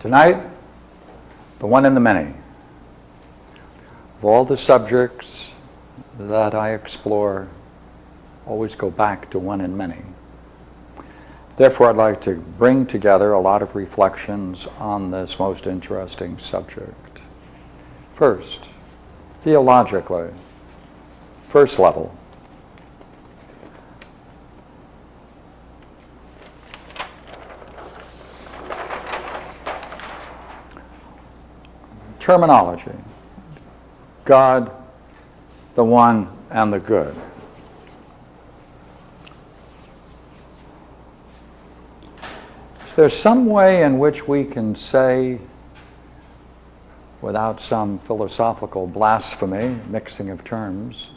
Tonight, the one and the many. Of all the subjects that I explore, always go back to one and many. Therefore, I'd like to bring together a lot of reflections on this most interesting subject. First, theologically, first level. Terminology. God, the one, and the good. Is there some way in which we can say, without some philosophical blasphemy, mixing of terms,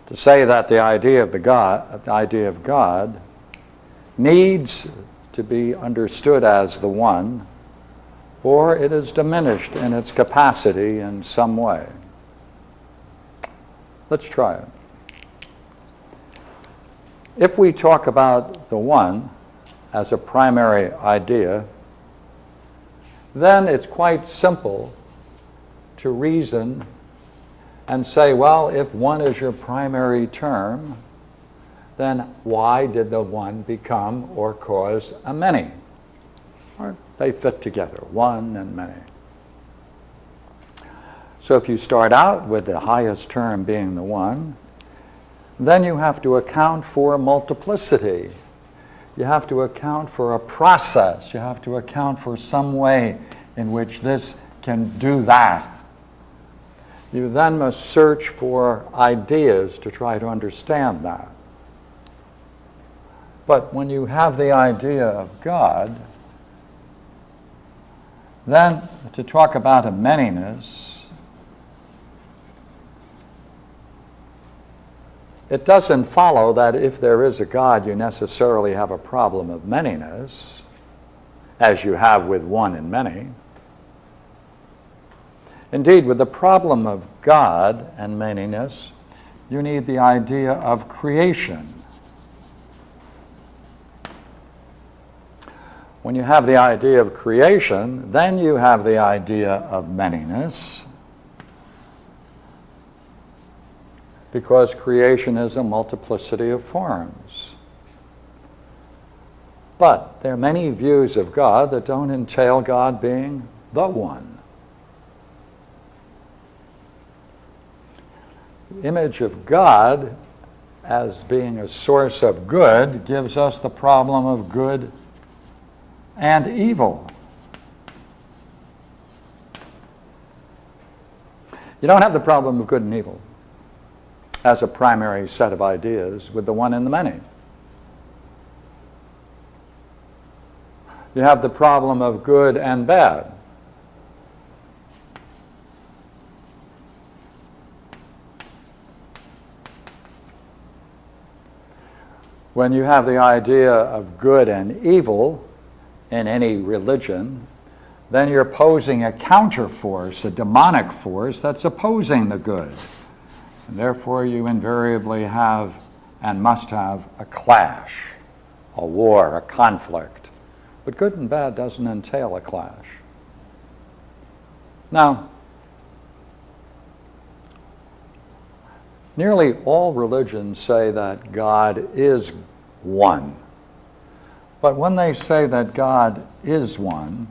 to say that the idea of God needs to be understood as the one, or it is diminished in its capacity in some way? Let's try it. If we talk about the one as a primary idea, then it's quite simple to reason and say, well, if one is your primary term, then why did the one become or cause a many? Or they fit together, one and many. So if you start out with the highest term being the one, then you have to account for multiplicity. You have to account for a process. You have to account for some way in which this can do that. You then must search for ideas to try to understand that. But when you have the idea of God, then to talk about a manyness, it doesn't follow that if there is a God, you necessarily have a problem of manyness, as you have with one and many. Indeed, with the problem of God and manyness, you need the idea of creation. When you have the idea of creation, then you have the idea of manyness, because creation is a multiplicity of forms. But there are many views of God that don't entail God being the one. The image of God as being a source of good gives us the problem of good and evil. You don't have the problem of good and evil as a primary set of ideas with the one and the many. You have the problem of good and bad. When you have the idea of good and evil in any religion, then you're posing a counterforce, a demonic force that's opposing the good. And therefore you invariably have and must have a clash, a war, a conflict. But good and bad doesn't entail a clash. Now, nearly all religions say that God is one. But when they say that God is one,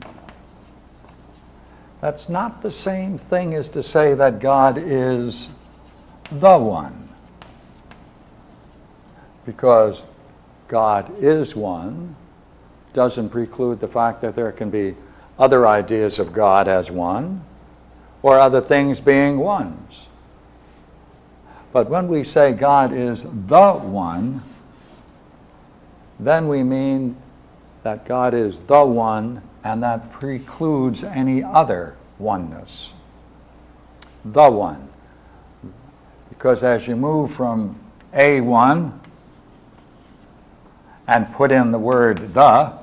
that's not the same thing as to say that God is the one. Because God is one doesn't preclude the fact that there can be other ideas of God as one, or other things being ones. But when we say God is the one, then we mean that God is the one, and that precludes any other oneness. The one. Because as you move from A1 and put in the word the,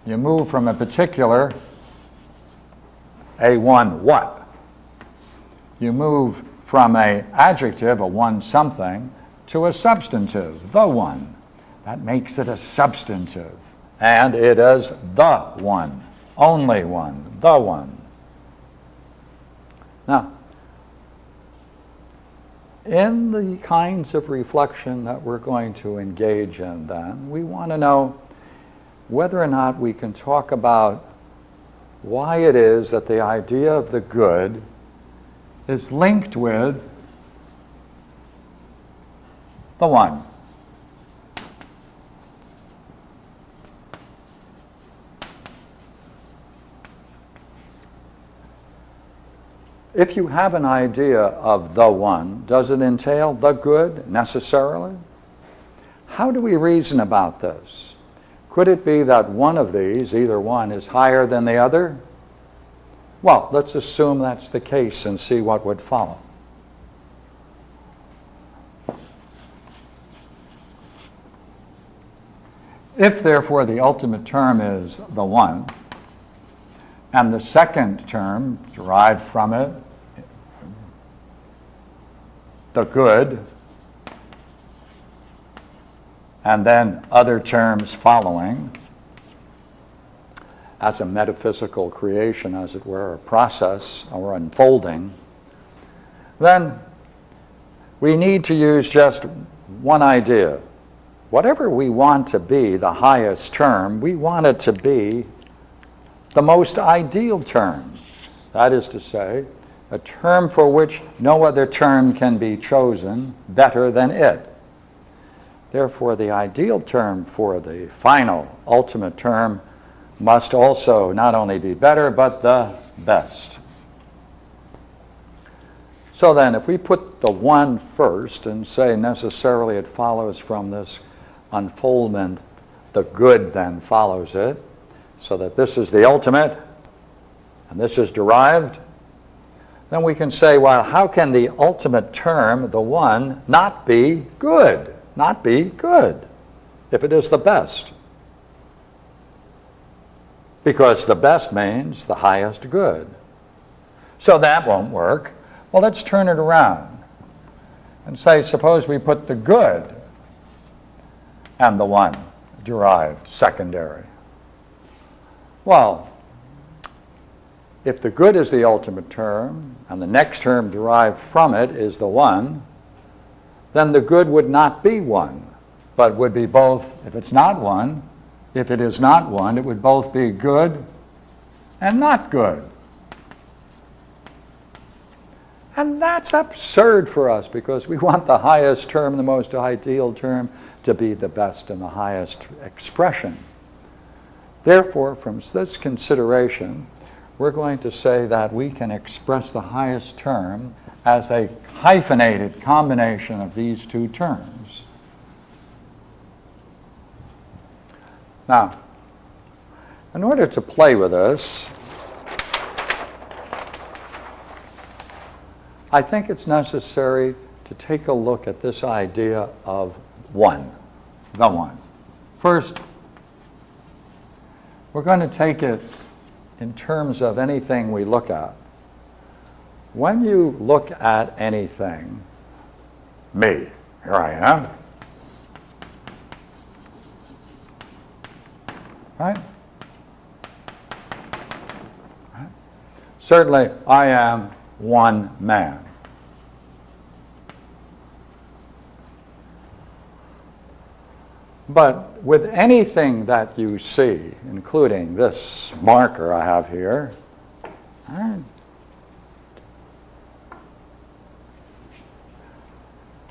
you move from a particular A1 what. You move from an adjective, a one something, to a substantive, the one. That makes it a substantive. And it is the one, only one, the one. Now, in the kinds of reflection that we're going to engage in then, we want to know whether or not we can talk about why it is that the idea of the good is linked with the one. If you have an idea of the one, does it entail the good necessarily? How do we reason about this? Could it be that one of these, either one, is higher than the other? Well, let's assume that's the case and see what would follow. If, therefore, the ultimate term is the one, and the second term derived from it, the good, and then other terms following, as a metaphysical creation, as it were, a process or unfolding, then we need to use just one idea. Whatever we want to be the highest term, we want it to be the most ideal term. That is to say, a term for which no other term can be chosen better than it. Therefore, the ideal term for the final, ultimate term must also not only be better, but the best. So then, if we put the one first and say necessarily it follows from this unfoldment, the good then follows it, so that this is the ultimate and this is derived, then we can say, well, how can the ultimate term, the one, not be good? Not be good if it is the best. Because the best means the highest good. So that won't work. Well, let's turn it around and say, suppose we put the good and the one derived secondary. Well, if the good is the ultimate term and the next term derived from it is the one, then the good would not be one, but would be both. If it's not one, if it is not one, it would both be good and not good. And that's absurd for us because we want the highest term, the most ideal term, to be the best and the highest expression. Therefore, from this consideration, we're going to say that we can express the highest term as a hyphenated combination of these two terms. Now, in order to play with this, I think it's necessary to take a look at this idea of one, the one. First, we're going to take it in terms of anything we look at. When you look at anything, me, here I am, right? Certainly, I am one man. But with anything that you see, including this marker I have here, right?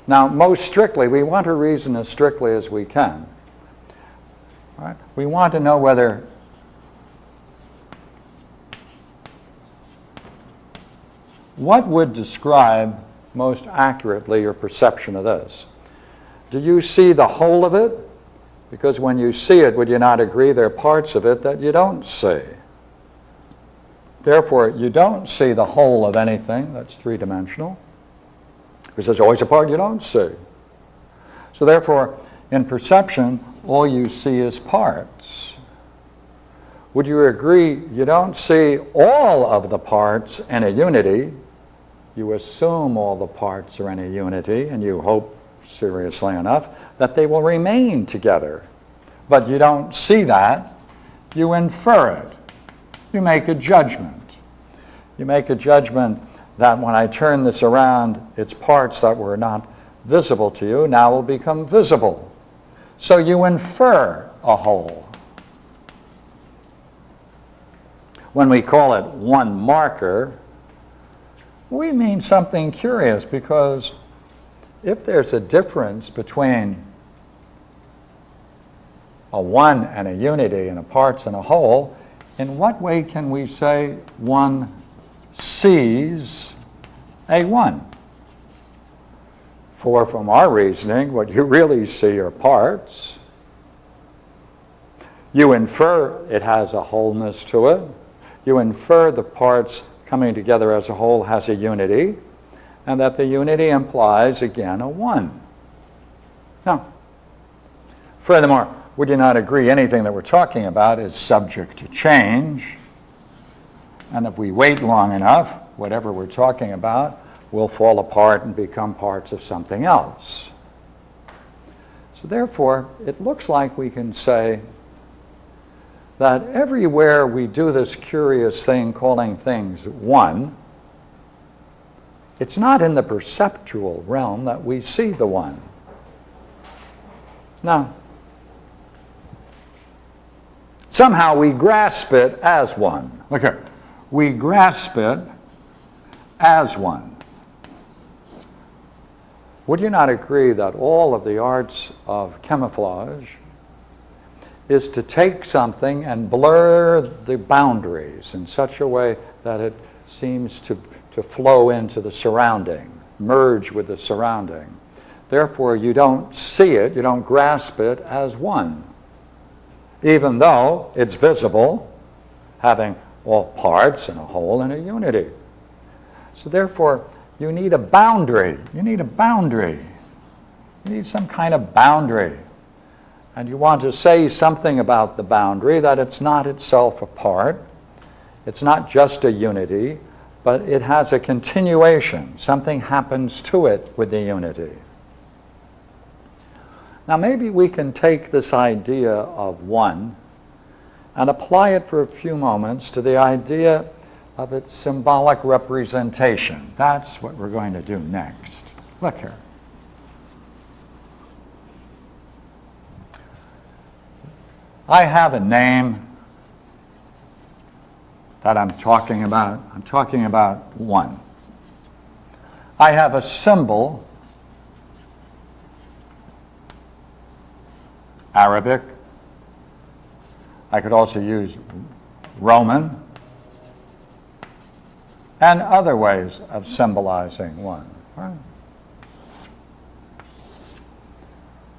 Now, most strictly, we want to reason as strictly as we can. Right? We want to know whether what would describe most accurately your perception of this. Do you see the whole of it? Because when you see it, would you not agree there are parts of it that you don't see? Therefore, you don't see the whole of anything that's three-dimensional, because there's always a part you don't see. So therefore, in perception, all you see is parts. Would you agree you don't see all of the parts in a unity? You assume all the parts are in a unity, and you hope, seriously enough, that they will remain together. but you don't see that. You infer it. You make a judgment. You make a judgment that when I turn this around, its parts that were not visible to you now will become visible. So you infer a whole. When we call it one marker, we mean something curious, because if there's a difference between a one and a unity and a parts and a whole, in what way can we say one sees a one? For from our reasoning, what you really see are parts. You infer it has a wholeness to it. You infer the parts coming together as a whole has a unity, and that the unity implies, again, a one. Now, furthermore, would you not agree anything that we're talking about is subject to change? And if we wait long enough, whatever we're talking about will fall apart and become parts of something else. So therefore, it looks like we can say that everywhere we do this curious thing calling things one, it's not in the perceptual realm that we see the one. No. Somehow we grasp it as one. Look here. We grasp it as one. Would you not agree that all of the arts of camouflage is to take something and blur the boundaries in such a way that it seems to flow into the surrounding, merge with the surrounding. Therefore, you don't see it, you don't grasp it as one, even though it's visible, having all parts and a whole and a unity. So therefore, you need a boundary. You need a boundary. You need some kind of boundary. And you want to say something about the boundary, that it's not itself a part, it's not just a unity, but it has a continuation. Something happens to it with the unity. Now maybe we can take this idea of one and apply it for a few moments to the idea of its symbolic representation. That's what we're going to do next. Look here. I have a name that I'm talking about. I'm talking about one. I have a symbol, Arabic. I could also use Roman, and other ways of symbolizing one. Right?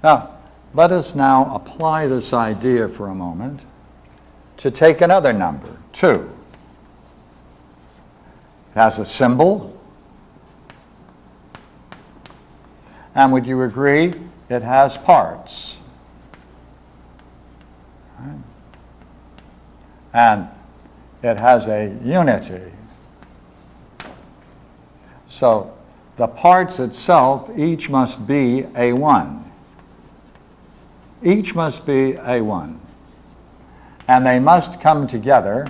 Now, let us now apply this idea for a moment to take another number, 2. It has a symbol, and would you agree it has parts? Right? And it has a unity. So the parts itself each must be a one. Each must be a one. And they must come together,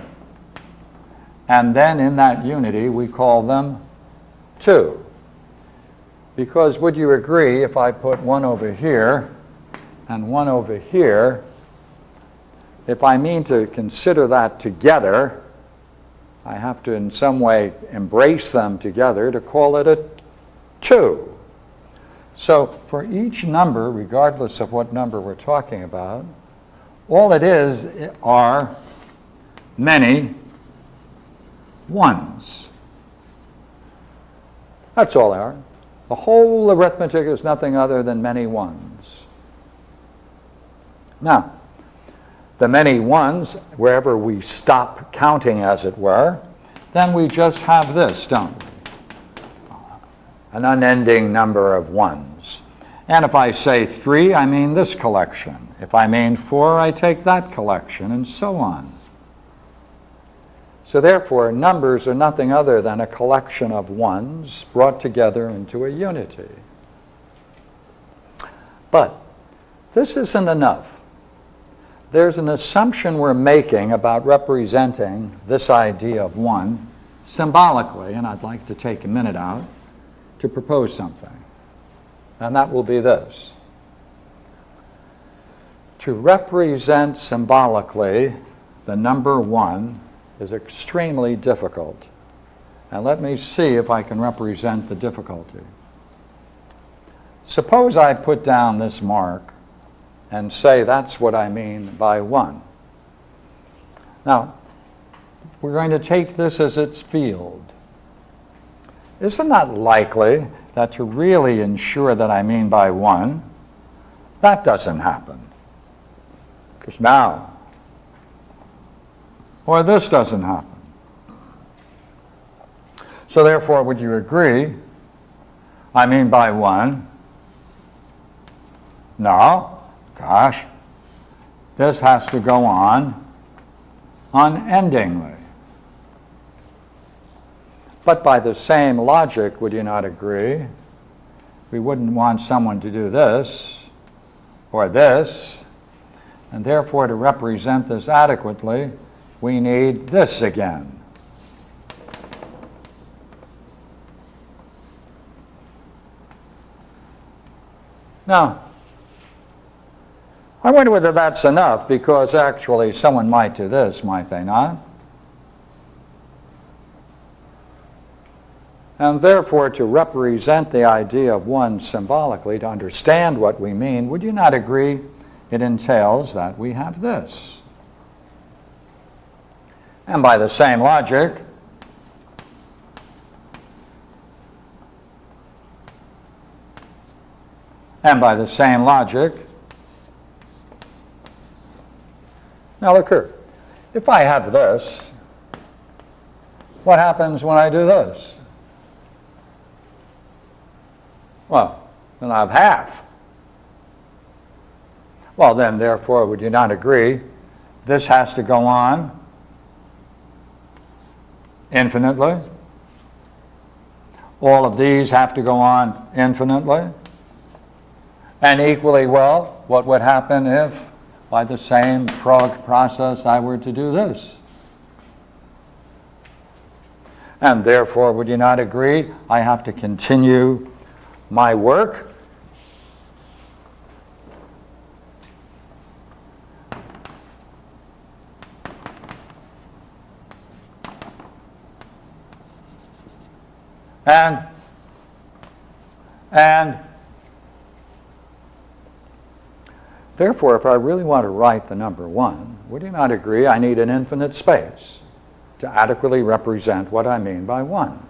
and then in that unity we call them 2. Because would you agree, if I put one over here and one over here, if I mean to consider that together, I have to in some way embrace them together to call it a 2. So for each number, regardless of what number we're talking about, all it is are many ones. That's all they are. The whole arithmetic is nothing other than many ones. Now, the many ones, wherever we stop counting, as it were, then we just have this, don't we? An unending number of ones. And if I say 3, I mean this collection. If I mean 4, I take that collection, and so on. So therefore, numbers are nothing other than a collection of ones brought together into a unity. But this isn't enough. there's an assumption we're making about representing this idea of one symbolically, and I'd like to take a minute out to propose something. And that will be this. To represent symbolically the number 1 is extremely difficult. And let me see if I can represent the difficulty. Suppose I put down this mark and say that's what I mean by 1. Now, we're going to take this as its field. Isn't that likely that to really ensure that I mean by 1, that doesn't happen? Because now, or this doesn't happen. So therefore, would you agree, I mean by 1? No, gosh, this has to go on unendingly. But by the same logic, would you not agree, we wouldn't want someone to do this or this, and therefore to represent this adequately, we need this again. Now, I wonder whether that's enough, because actually someone might do this, might they not? And therefore, to represent the idea of 1 symbolically, to understand what we mean, would you not agree it entails that we have this? And by the same logic, now look here, if I have this, what happens when I do this? Well, then I have half. Well, then, therefore, would you not agree, this has to go on infinitely? All of these have to go on infinitely? And equally well, what would happen if, by the same process, I were to do this? And therefore, would you not agree, I have to continue my work? And therefore, if I really want to write the number 1, would you not agree I need an infinite space to adequately represent what I mean by 1?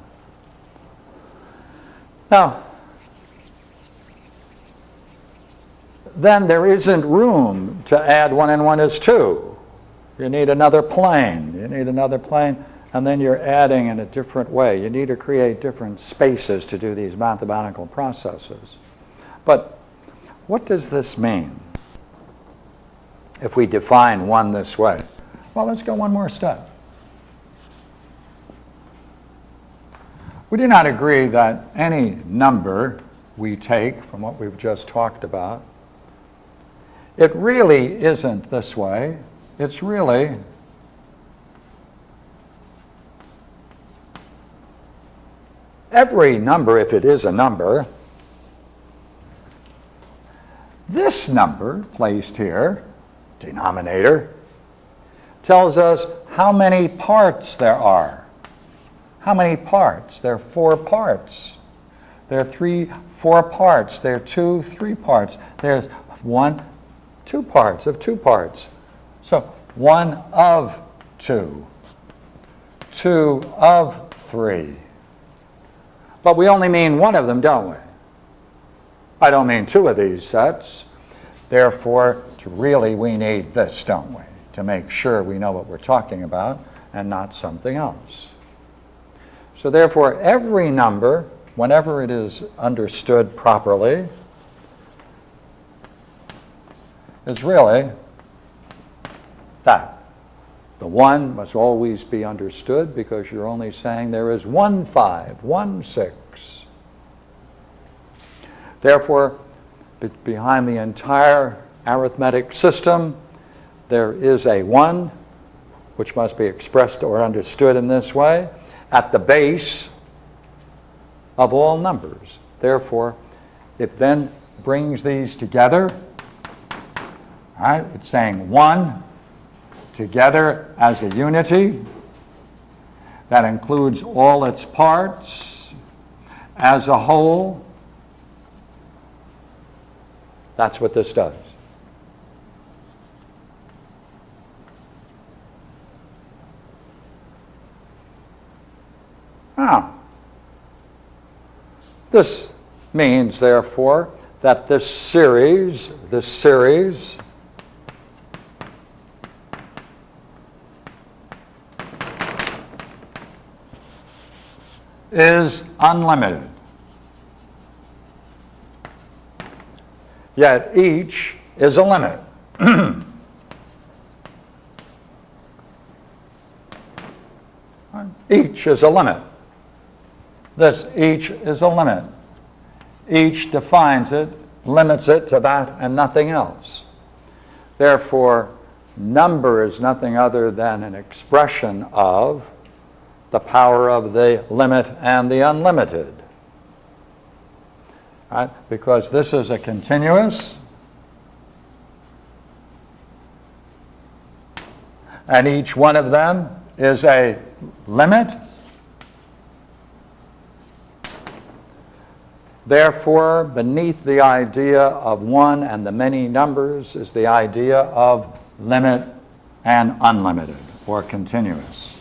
Now, then there isn't room to add 1 and 1 is 2. You need another plane. And then you're adding in a different way. You need to create different spaces to do these mathematical processes. But what does this mean if we define 1 this way? Well, let's go one more step. Would you not agree that any number we take from what we've just talked about, it really isn't this way. It's really every number, if it is a number, this number placed here, denominator, tells us how many parts there are. How many parts? There are 4 parts. There are 4 parts. There are 2, 3 parts. There's 1, 2 parts of 2 parts. So 1 of 2, 2 of 3. But we only mean 1 of them, don't we? I don't mean 2 of these sets. Therefore, really we need this, don't we? To make sure we know what we're talking about and not something else. So therefore, every number, whenever it is understood properly, is really that. The 1 must always be understood because you're only saying there is 1 5, 1 6. Therefore, behind the entire arithmetic system, there is a 1, which must be expressed or understood in this way, at the base of all numbers. Therefore, it then brings these together. All right? It's saying 1 together as a unity that includes all its parts as a whole. That's what this does. Now, this means, therefore, that this series is unlimited. Yet each is a limit. Each is a limit. This each is a limit. Each defines it, limits it to that and nothing else. Therefore, number is nothing other than an expression of the power of the limit and the unlimited. Right? Because this is a continuous, and each one of them is a limit. Therefore, beneath the idea of 1 and the many numbers is the idea of limit and unlimited, or continuous.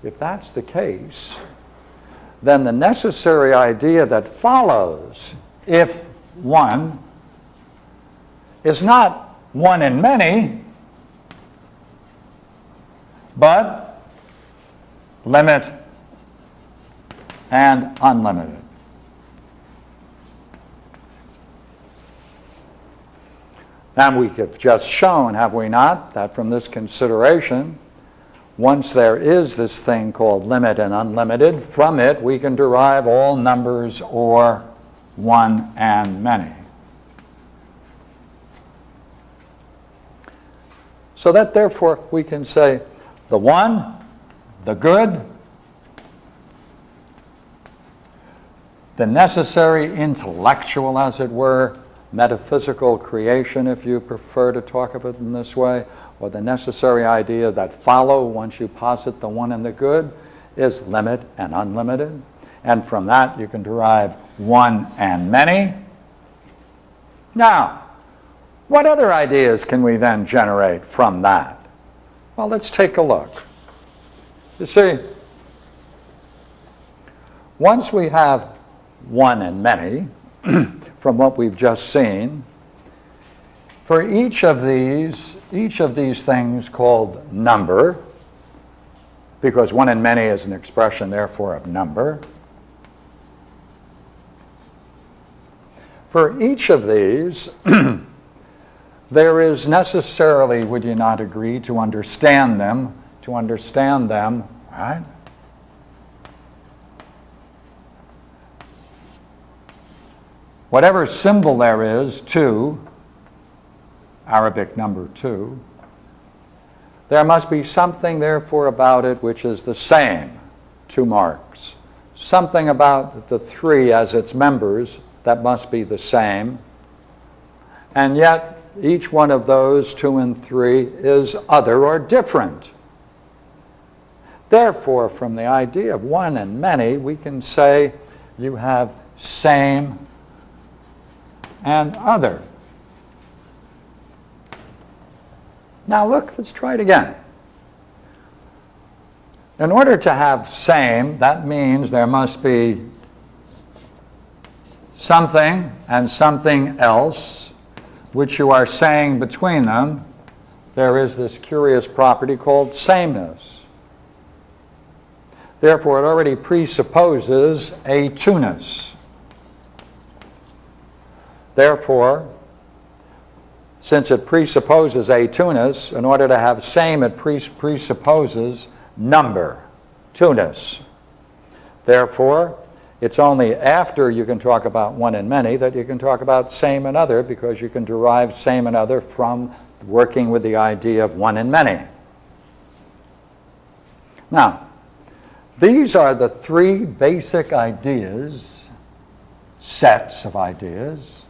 If that's the case, then the necessary idea that follows, if 1, is not 1 in many, but limit and unlimited. And we have just shown, have we not, that from this consideration, once there is this thing called limit and unlimited, from it we can derive all numbers or 1 and many. So that therefore we can say the 1, the good, the necessary intellectual, as it were, metaphysical creation, if you prefer to talk of it in this way, or the necessary idea that follow once you posit the 1 and the good, is limit and unlimited. And from that you can derive 1 and many. Now, what other ideas can we then generate from that? Well, let's take a look. You see, once we have 1 and many, from what we've just seen, for each of these things called number, because 1 and many is an expression, therefore, of number, for each of these, there is necessarily, would you not agree, to understand them, right? Whatever symbol there is, 2, Arabic number 2, there must be something, therefore, about it which is the same, 2 marks. Something about the 3 as its members that must be the same. And yet, each one of those, 2 and 3, is other or different. Therefore, from the idea of 1 and many, we can say you have same and other. Now look, let's try it again. In order to have same, that means there must be something and something else which you are saying between them. There is this curious property called sameness. Therefore, it already presupposes a two-ness. Therefore, since it presupposes a two-ness, in order to have same, it presupposes number, two-ness. Therefore, It's only after you can talk about one and many that you can talk about same and other, because you can derive same and other from working with the idea of one and many. Now, these are the three basic ideas, sets of ideas,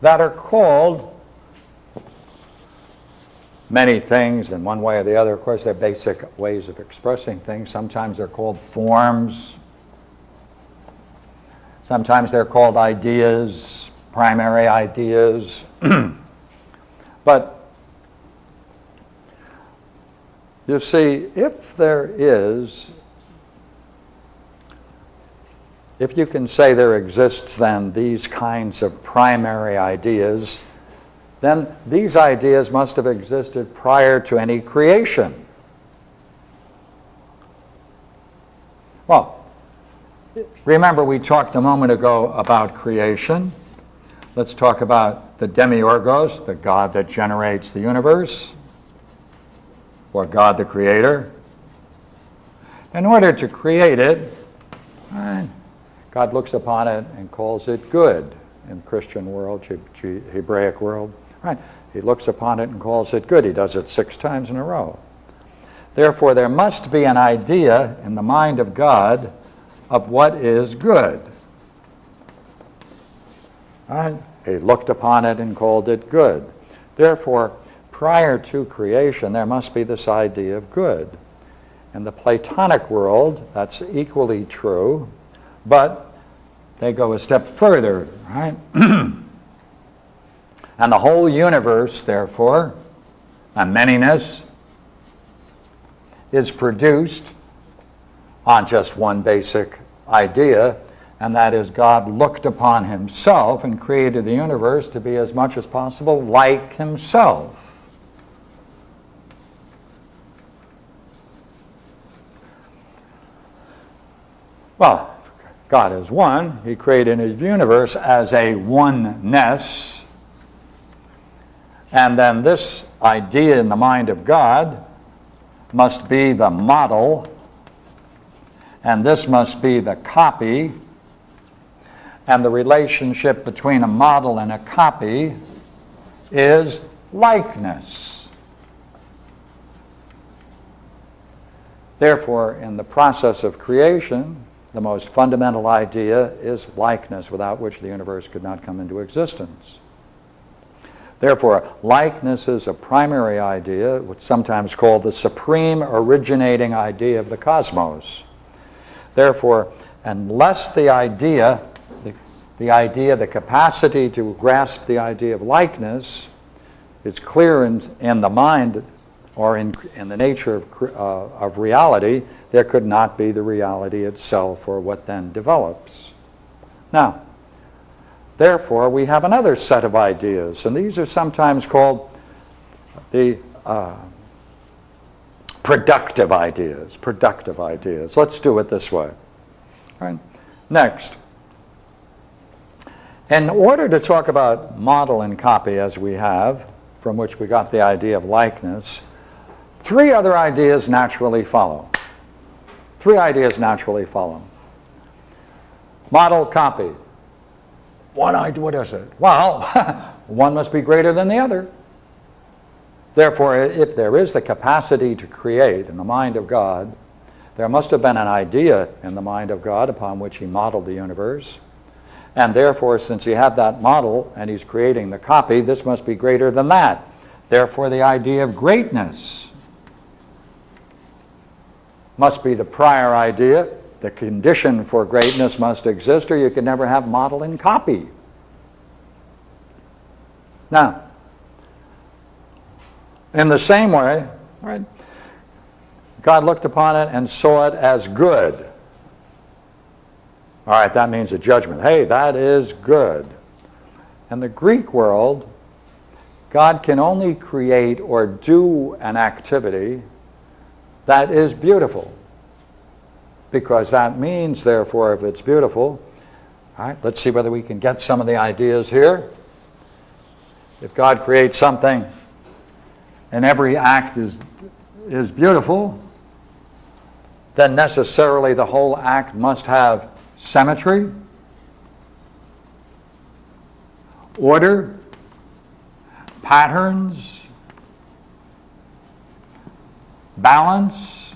that are called many things in one way or the other. Of course, they're basic ways of expressing things. Sometimes they're called forms. Sometimes they're called ideas, primary ideas. But you see, if you can say there exists then these kinds of primary ideas, then these ideas must have existed prior to any creation. Well, remember we talked a moment ago about creation. Let's talk about the demiurgos, the God that generates the universe, or God the Creator. In order to create it, God looks upon it and calls it good. In the Christian world, Hebraic world, right? He looks upon it and calls it good. He does it 6 times in a row. Therefore, there must be an idea in the mind of God of what is good. Right? He looked upon it and called it good. Therefore, prior to creation, there must be this idea of good. In the Platonic world, that's equally true, but they go a step further, right? And the whole universe, therefore, and manyness, is produced on just one basic idea, and that is God looked upon himself and created the universe to be as much as possible like himself. Well, God is one. He created his universe as a oneness. And then this idea in the mind of God must be the model, and this must be the copy. And the relationship between a model and a copy is likeness. Therefore, in the process of creation, the most fundamental idea is likeness, without which the universe could not come into existence. Therefore, likeness is a primary idea, what's sometimes called the supreme originating idea of the cosmos. Therefore, unless the idea, the capacity to grasp the idea of likeness is clear in the mind or in the nature of reality, there could not be the reality itself or what then develops. Now, therefore, we have another set of ideas, and these are sometimes called the productive ideas. Productive ideas. Let's do it this way. All right. Next. In order to talk about model and copy as we have, from which we got the idea of likeness, 3 other ideas naturally follow. 3 ideas naturally follow. Model, copy. One idea, what is it? Well, one must be greater than the other. Therefore, if there is the capacity to create in the mind of God, there must have been an idea in the mind of God upon which he modeled the universe. And therefore, since he had that model and he's creating the copy, this must be greater than that. Therefore, the idea of greatness must be the prior idea. The condition for greatness must exist, or you can never have model and copy. Now, in the same way, right, God looked upon it and saw it as good. All right, that means a judgment. Hey, that is good. In the Greek world, God can only create or do an activity that is beautiful. Because that means, therefore, if it's beautiful, all right, let's see whether we can get some of the ideas here. If God creates something and every act is beautiful, then necessarily the whole act must have symmetry, order, patterns, balance,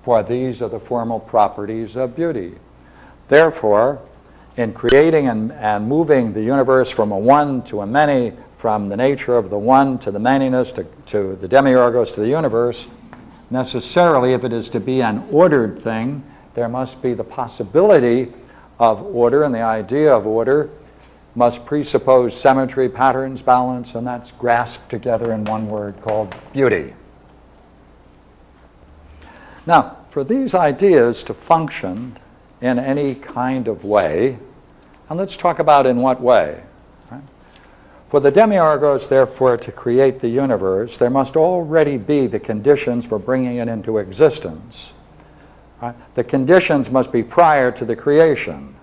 for these are the formal properties of beauty. Therefore, in creating and moving the universe from a one to a many, from the nature of the one to the manyness to the demiurgos to the universe, necessarily, if it is to be an ordered thing, there must be the possibility of order, and the idea of order must presuppose symmetry, patterns, balance, and that's grasped together in one word called beauty. Now, for these ideas to function in any kind of way, and let's talk about in what way. Right? For the demiurgos, therefore, to create the universe, there must already be the conditions for bringing it into existence. Right? The conditions must be prior to the creation.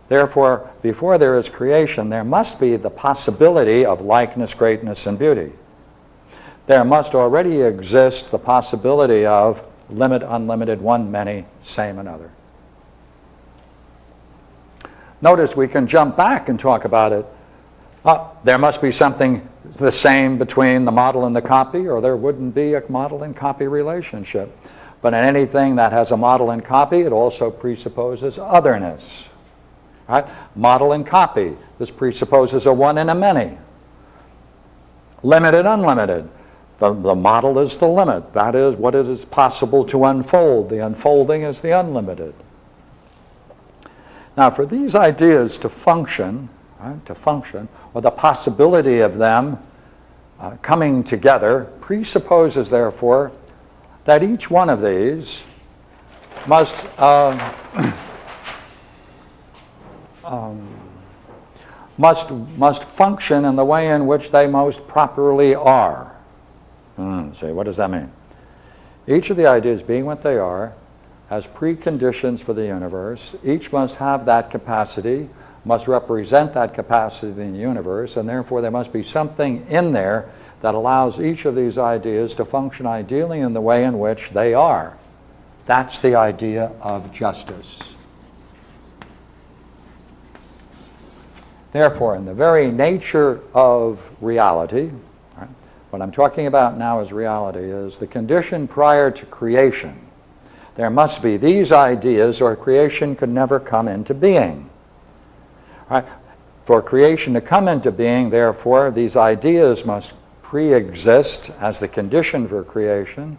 Therefore, before there is creation, there must be the possibility of likeness, greatness, and beauty. There must already exist the possibility of limit, unlimited, one, many, same, another. Notice we can jump back and talk about it. There must be something the same between the model and the copy, or there wouldn't be a model and copy relationship. But in anything that has a model and copy, it also presupposes otherness. Right? Model and copy. This presupposes a one and a many. Limited, unlimited. The model is the limit. That is what it is possible to unfold. The unfolding is the unlimited. Now, for these ideas to function, or the possibility of them coming together, presupposes, therefore, that each one of these must function in the way in which they most properly are. So what does that mean? Each of the ideas, being what they are, has preconditions for the universe. Each must have that capacity, must represent that capacity in the universe, and therefore there must be something in there that allows each of these ideas to function ideally in the way in which they are. That's the idea of justice. Therefore, in the very nature of reality, right, what I'm talking about now as reality is the condition prior to creation. There must be these ideas, or creation could never come into being. Right? For creation to come into being, therefore, these ideas must pre-exist as the condition for creation,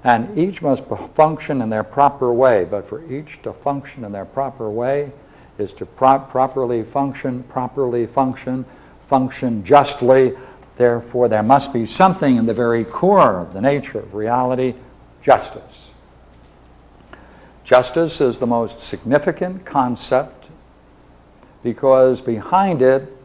and each must function in their proper way. But for each to function in their proper way is to properly function justly. Therefore, there must be something in the very core of the nature of reality, justice. Justice is the most significant concept because behind it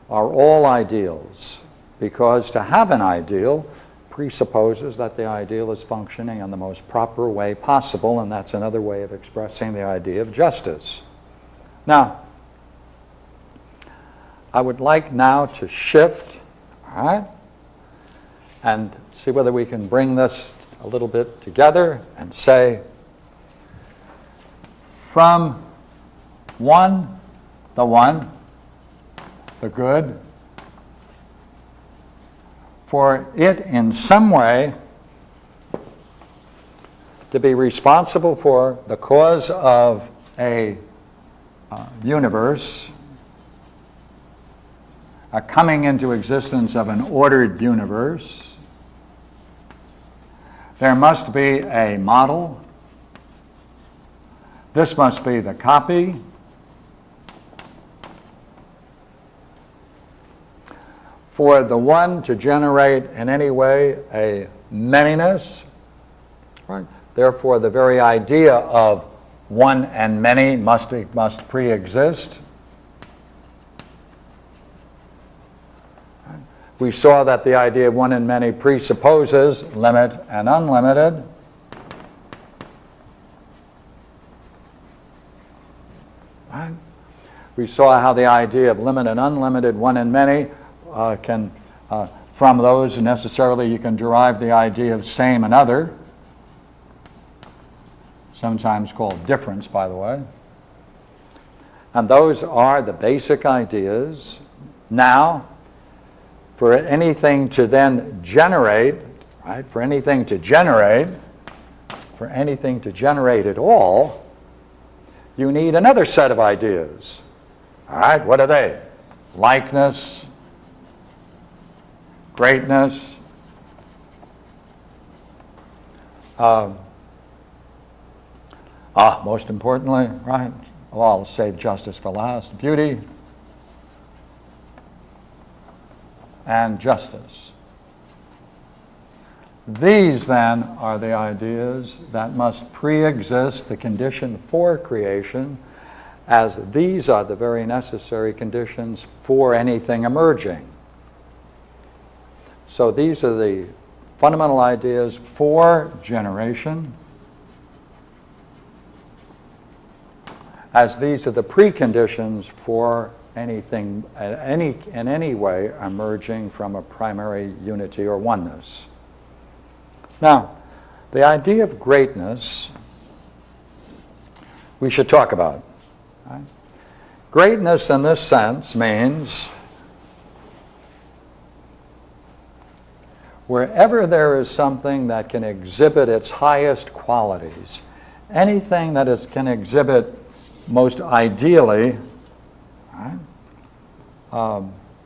are all ideals. Because to have an ideal presupposes that the ideal is functioning in the most proper way possible, and that's another way of expressing the idea of justice. Now, I would like now to shift, all right, and see whether we can bring this a little bit together and say, from the good, for it in some way to be responsible for the cause of a universe, a coming into existence of an ordered universe, there must be a model. This must be the copy. For the one to generate in any way a manyness, right? Therefore, the very idea of one and many must pre-exist. We saw that the idea of one and many presupposes limit and unlimited. Right? We saw how the idea of limit and unlimited, one and many, from those necessarily you can derive the idea of same and other. sometimes called difference, by the way. And those are the basic ideas. Now, for anything to then generate, right, for anything to generate at all, you need another set of ideas. All right, what are they? Likeness, greatness, most importantly, right? Well, I'll save justice for last. Beauty and justice. These, then, are the ideas that must pre-exist the condition for creation, as these are the very necessary conditions for anything emerging. So these are the fundamental ideas for generation, as these are the preconditions for anything in any way emerging from a primary unity or oneness. Now, the idea of greatness we should talk about. Right? Greatness in this sense means wherever there is something that can exhibit its highest qualities, anything that can exhibit most ideally, right,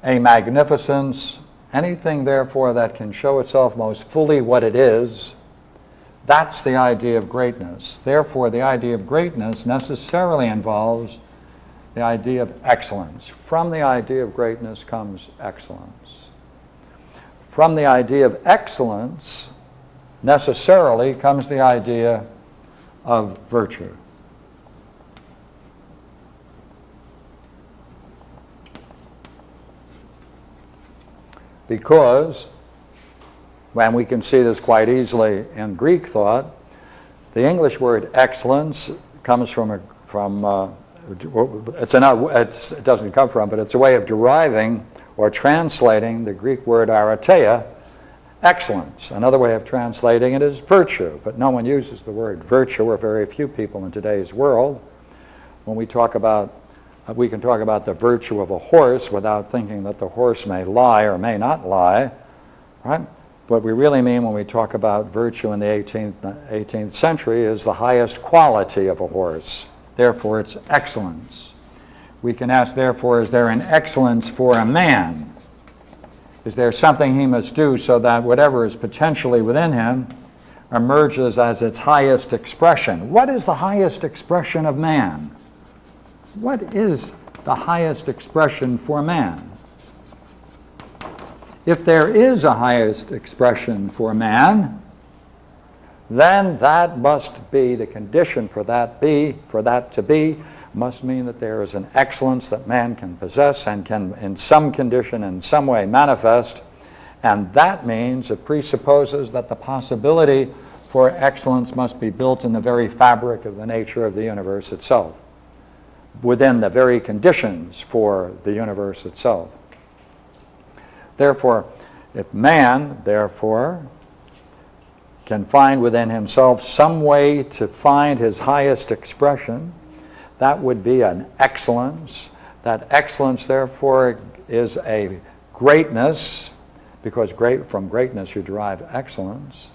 a magnificence, anything therefore that can show itself most fully what it is, that's the idea of greatness. Therefore, the idea of greatness necessarily involves the idea of excellence. From the idea of greatness comes excellence. From the idea of excellence necessarily comes the idea of virtue. Because, and we can see this quite easily in Greek thought, the English word excellence comes it doesn't come from, but it's a way of deriving or translating the Greek word arateia, excellence. Another way of translating it is virtue, but no one uses the word virtue, or very few people in today's world. When we talk about we can talk about the virtue of a horse without thinking that the horse may lie or may not lie, right? What we really mean when we talk about virtue in the 18th century is the highest quality of a horse. Therefore, it's excellence. We can ask, therefore, is there an excellence for a man? Is there something he must do so that whatever is potentially within him emerges as its highest expression? What is the highest expression of man? What is the highest expression for man? If there is a highest expression for man, then that must be the condition for that to be, must mean that there is an excellence that man can possess and can in some condition, in some way manifest, and that means it presupposes that the possibility for excellence must be built in the very fabric of the nature of the universe itself, within the very conditions for the universe itself. Therefore, if man, therefore, can find within himself some way to find his highest expression, that would be an excellence. That excellence, therefore, is a greatness, because from greatness you derive excellence.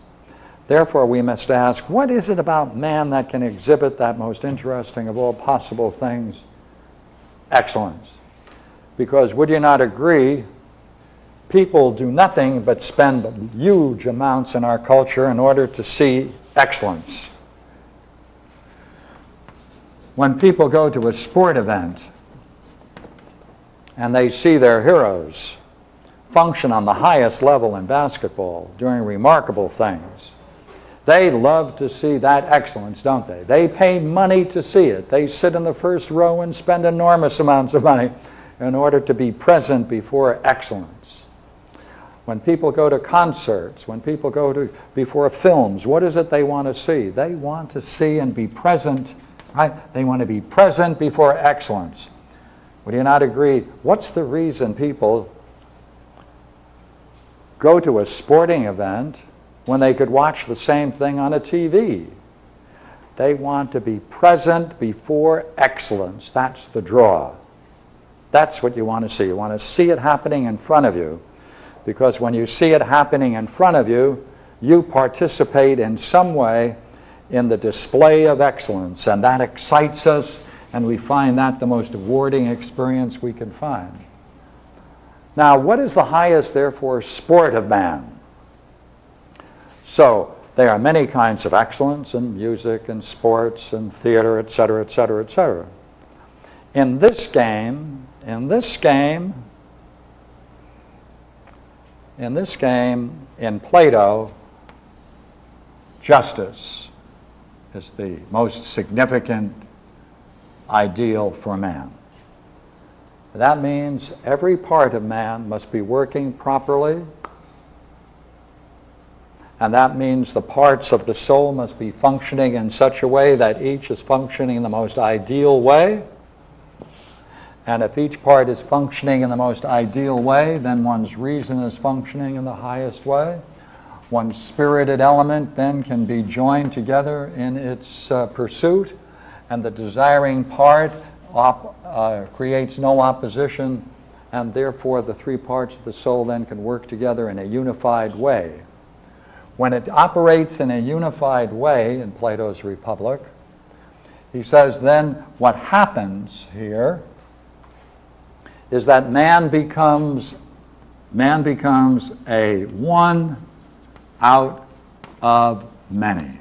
Therefore, we must ask, what is it about man that can exhibit that most interesting of all possible things? Excellence. Because would you not agree, people do nothing but spend huge amounts in our culture in order to see excellence. When people go to a sport event and they see their heroes function on the highest level in basketball, doing remarkable things, they love to see that excellence, don't they? They pay money to see it. They sit in the first row and spend enormous amounts of money in order to be present before excellence. When people go to concerts, when people go before films, what is it they want to see? They want to see and be present, right? They want to be present before excellence. Would you not agree? What's the reason people go to a sporting event when they could watch the same thing on a TV? They want to be present before excellence. That's the draw. That's what you want to see. You want to see it happening in front of you. Because when you see it happening in front of you, you participate in some way in the display of excellence. And that excites us, and we find that the most rewarding experience we can find. Now, what is the highest, therefore, sport of man? So, there are many kinds of excellence in music and sports and theater, etc., etc., etc. In this game, in Plato, justice is the most significant ideal for man. That means every part of man must be working properly, and that means the parts of the soul must be functioning in such a way that each is functioning in the most ideal way. And if each part is functioning in the most ideal way, then one's reason is functioning in the highest way. One's spirited element then can be joined together in its pursuit, and the desiring part creates no opposition, and therefore the three parts of the soul then can work together in a unified way. When it operates in a unified way in Plato's Republic, he says then what happens here is that man becomes a one out of many.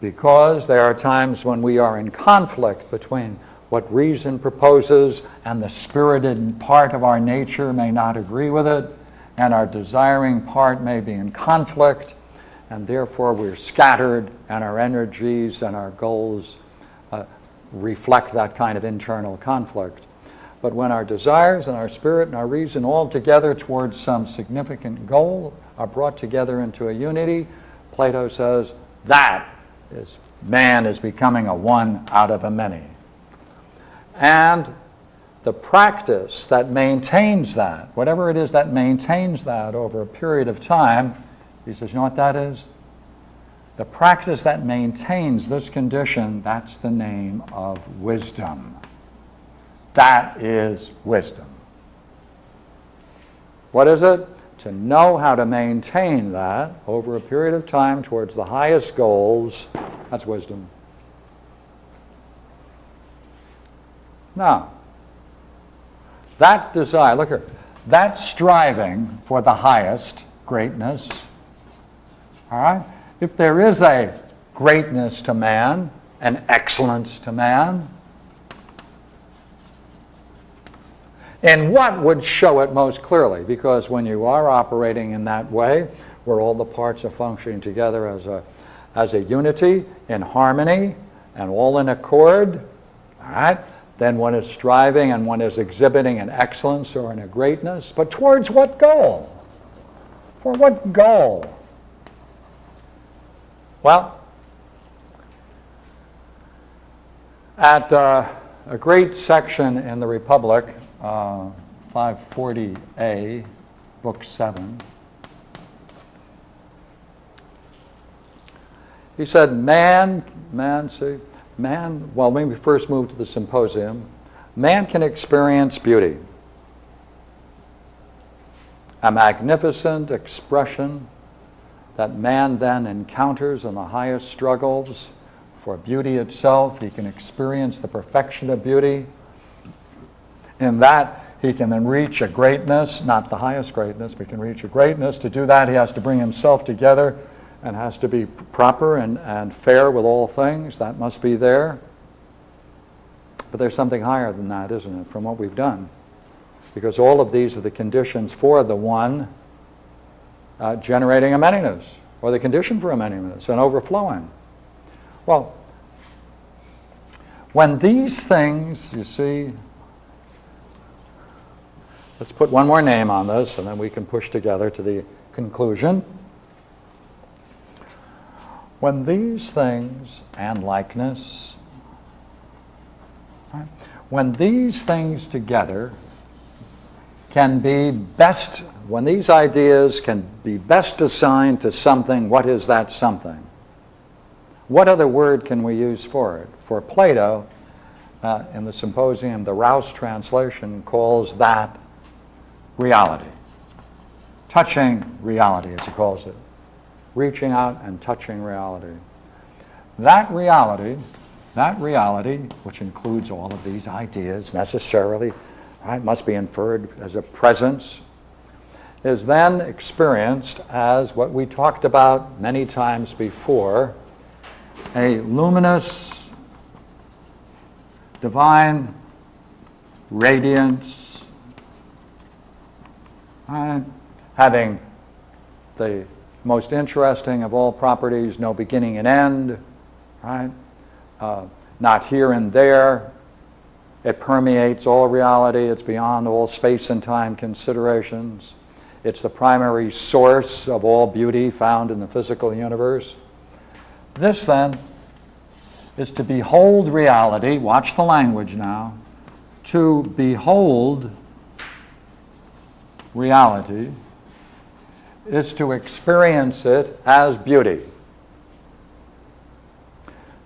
Because there are times when we are in conflict between what reason proposes and the spirited part of our nature may not agree with it, and our desiring part may be in conflict, and therefore we're scattered, and our energies and our goals reflect that kind of internal conflict. But when our desires and our spirit and our reason all together towards some significant goal are brought together into a unity, Plato says that is man is becoming a one out of a many. And the practice that maintains that, whatever it is that maintains that over a period of time, he says, you know what that is? The practice that maintains this condition, that's the name of wisdom. That is wisdom. What is it? To know how to maintain that over a period of time towards the highest goals, that's wisdom. Now, that desire, look here, that striving for the highest greatness, all right? If there is a greatness to man, an excellence to man, and what would show it most clearly? Because when you are operating in that way, where all the parts are functioning together as a unity, in harmony, and all in accord, all right, then one is striving and one is exhibiting an excellence or a greatness. But towards what goal? For what goal? Well, at a great section in the Republic, 540a, Book 7, he said, well, when we first moved to the symposium, man can experience beauty, a magnificent expression that man then encounters in the highest struggles for beauty itself. He can experience the perfection of beauty. In that, he can then reach a greatness, not the highest greatness, but can reach a greatness. To do that, he has to bring himself together and has to be proper and fair with all things. That must be there. But there's something higher than that, isn't it, from what we've done? Because all of these are the conditions for the one generating a manyness, or the condition for a manyness, and overflowing. Well, when these things, you see, let's put one more name on this, and then we can push together to the conclusion. When these things and likeness, right, when these things together can be best, when these ideas can be best assigned to something, what is that something? What other word can we use for it? For Plato, in the Symposium, the Rouse translation calls that reality. Touching reality, as he calls it. Reaching out and touching reality. That reality, which includes all of these ideas necessarily, right, must be inferred as a presence, is then experienced as what we talked about many times before, a luminous, divine radiance, having the most interesting of all properties, no beginning and end, right? Not here and there. It permeates all reality. It's beyond all space and time considerations. It's the primary source of all beauty found in the physical universe. This, then, is to behold reality. Watch the language now. To behold reality is to experience it as beauty.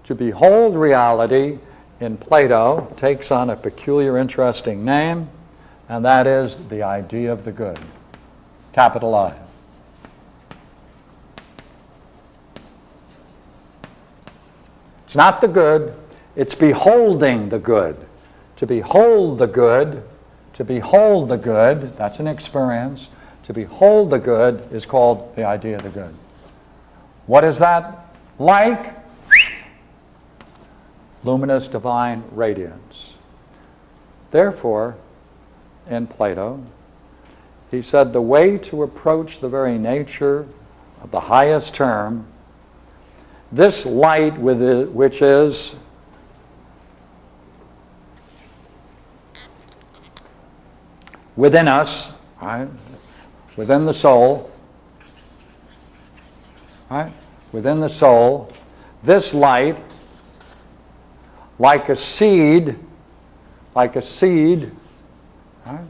To behold reality in Plato takes on a peculiar, interesting name, and that is the idea of the good. Capital I. It's not the good, it's beholding the good. To behold the good, that's an experience. To behold the good is called the idea of the good. What is that like? Luminous divine radiance. Therefore, in Plato, he said the way to approach the very nature of the highest term, this light which is within us, right? Within the soul, right? Within the soul, this light, like a seed, right?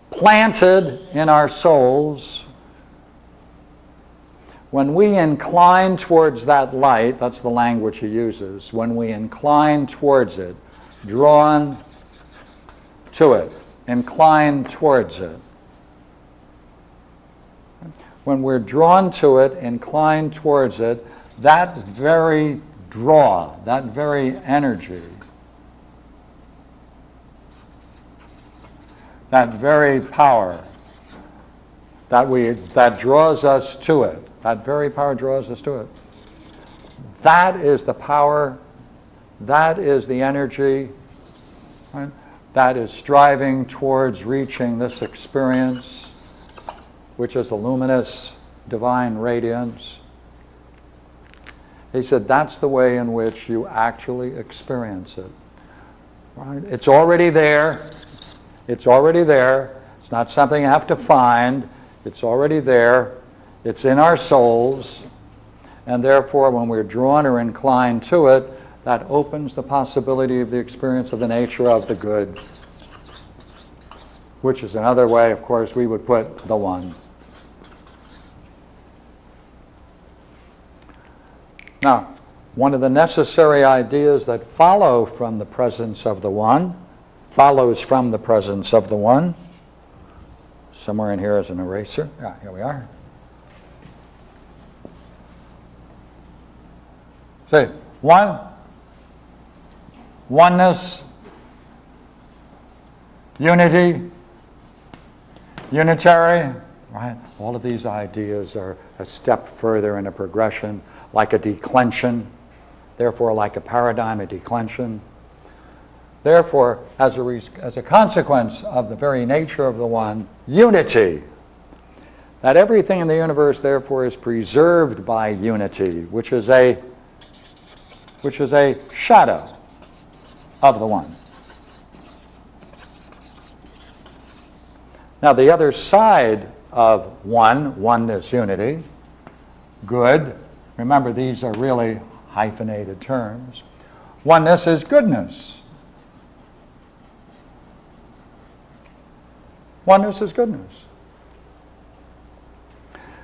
Planted in our souls, when we incline towards that light, that's the language he uses, when we incline towards it, drawn to it, incline towards it. When we're drawn to it, inclined towards it, that very draw, that very energy, that very power that draws us to it, that very power draws us to it. That is the power, that is the energy, right? That is striving towards reaching this experience, which is the luminous divine radiance. He said that's the way in which you actually experience it. Right? It's already there. It's already there. It's not something you have to find. It's already there. It's in our souls. And therefore, when we're drawn or inclined to it, that opens the possibility of the experience of the nature of the good, which is another way, of course, we would put the one. Now, one of the necessary ideas that follow from the presence of the one, somewhere in here is an eraser. Yeah, here we are. Say, oneness, unity, unitary, right? All of these ideas are a step further in a progression, like a declension, therefore like a paradigm, a declension. Therefore, as a consequence of the very nature of the one, unity, that everything in the universe therefore is preserved by unity, which is a shadow of the one. Now, the other side of oneness, unity, good, remember these are really hyphenated terms. Oneness is goodness. Oneness is goodness.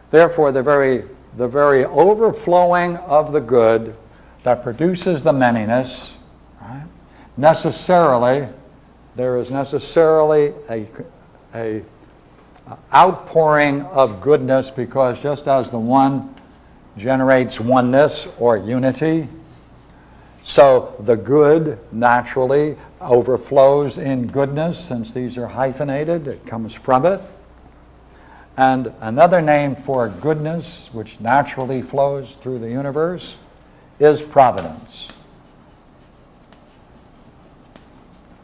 Therefore, the very overflowing of the good that produces the manyness, right, necessarily, there is necessarily a outpouring of goodness, because just as the one generates oneness or unity, so the good naturally overflows in goodness. Since these are hyphenated, it comes from it. And another name for goodness, which naturally flows through the universe, is providence.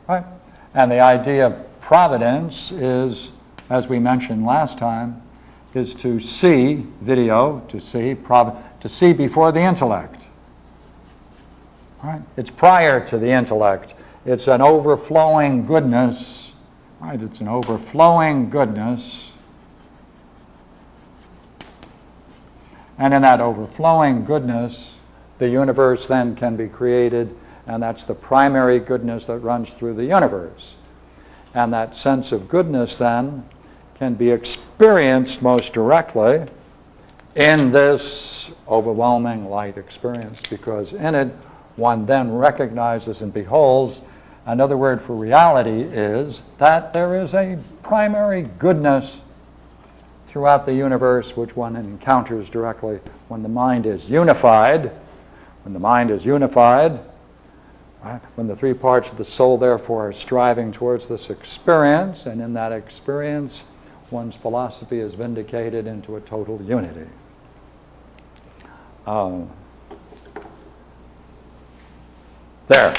Right? And the idea of providence is, as we mentioned last time, is to see, to see before the intellect. Right? It's prior to the intellect. It's an overflowing goodness. Right? It's an overflowing goodness. And in that overflowing goodness, the universe then can be created, and that's the primary goodness that runs through the universe. And that sense of goodness then can be experienced most directly in this overwhelming light experience, because in it one then recognizes and beholds. Another word for reality is that there is a primary goodness throughout the universe which one encounters directly when the mind is unified. When the mind is unified, right, when the three parts of the soul therefore are striving towards this experience, and in that experience one's philosophy is vindicated into a total unity. There.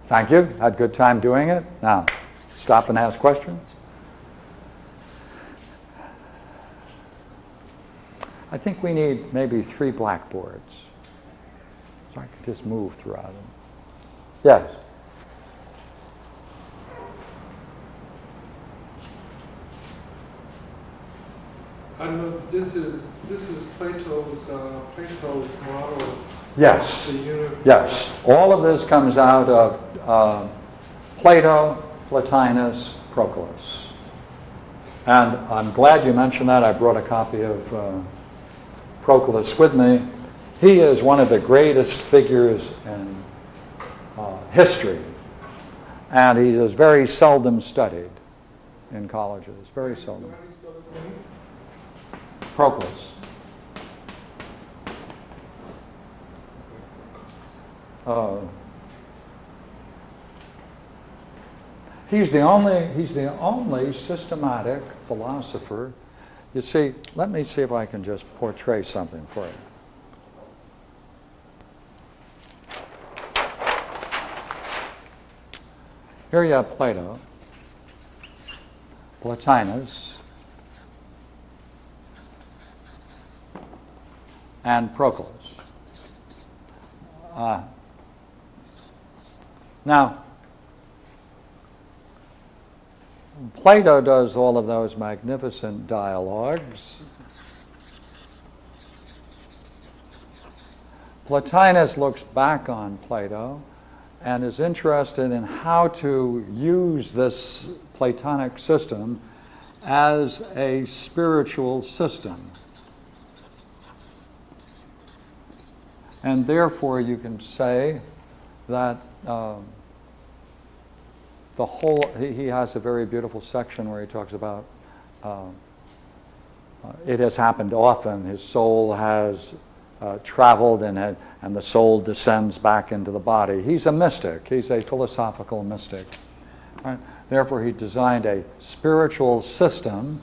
Thank you. Had a good time doing it. Now, stop and ask questions. I think we need maybe 3 blackboards, so I can just move throughout them. Yes? I know this is Plato's model. Yes. The universe. Yes. All of this comes out of Plato, Plotinus, Proclus. And I'm glad you mentioned that. I brought a copy of Proclus with me. He is one of the greatest figures in history, and he is very seldom studied in colleges. Very seldom. Proclus. He's the only systematic philosopher. You see, let me see if I can just portray something for you. Here you have Plato, Plotinus, and Proclus. Now, Plato does all of those magnificent dialogues. Plotinus looks back on Plato and is interested in how to use this Platonic system as a spiritual system. And therefore you can say that the whole, he has a very beautiful section where he talks about it has happened often. His soul has traveled and the soul descends back into the body. He's a mystic. He's a philosophical mystic. Right? Therefore, he designed a spiritual system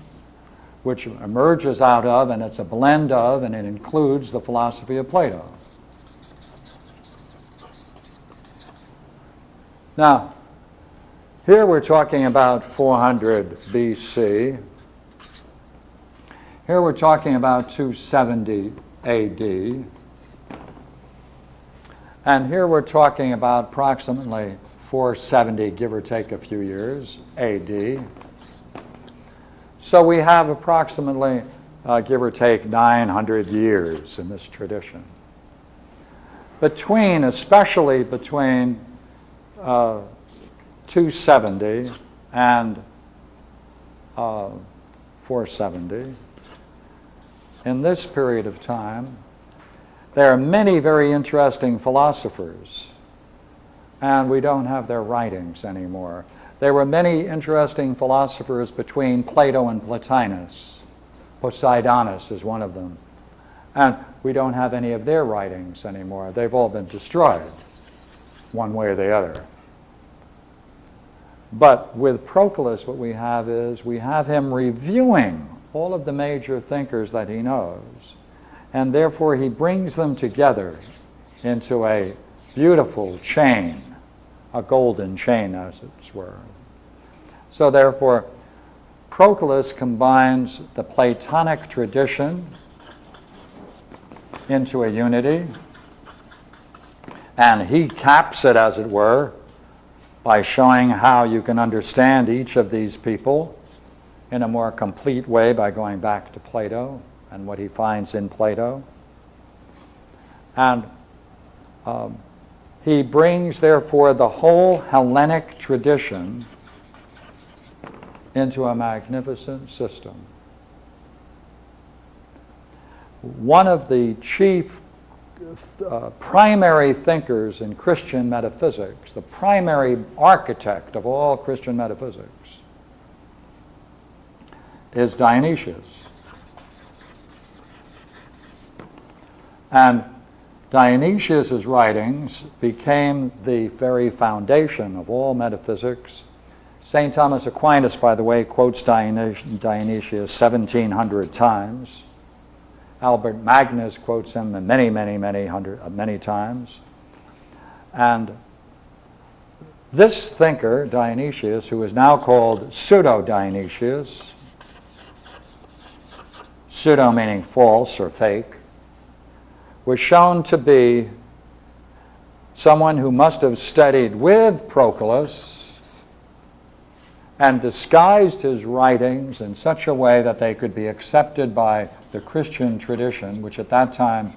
which emerges out of, and it's a blend of, and it includes the philosophy of Plato. Now, here we're talking about 400 BC. Here we're talking about 270 AD. And here we're talking about approximately 470, give or take a few years, AD. So we have approximately, give or take, 900 years in this tradition. Especially between 270 and 470, in this period of time, there are many very interesting philosophers, and we don't have their writings anymore. There were many interesting philosophers between Plato and Plotinus. Poseidonus is one of them. And we don't have any of their writings anymore. They've all been destroyed, one way or the other. But with Proclus, what we have is we have him reviewing all of the major thinkers that he knows, and therefore he brings them together into a beautiful chain, a golden chain, as it were. So therefore, Proclus combines the Platonic tradition into a unity, and he caps it, as it were, by showing how you can understand each of these people in a more complete way by going back to Plato and what he finds in Plato. And he brings, therefore, the whole Hellenic tradition into a magnificent system. One of the chief primary thinkers in Christian metaphysics, the primary architect of all Christian metaphysics, is Dionysius. And Dionysius' writings became the very foundation of all metaphysics. St. Thomas Aquinas, by the way, quotes Dionysius 1,700 times. Albert Magnus quotes him many times. And this thinker, Dionysius, who is now called Pseudo-Dionysius, pseudo meaning false or fake, was shown to be someone who must have studied with Proclus and disguised his writings in such a way that they could be accepted by the Christian tradition, which at that time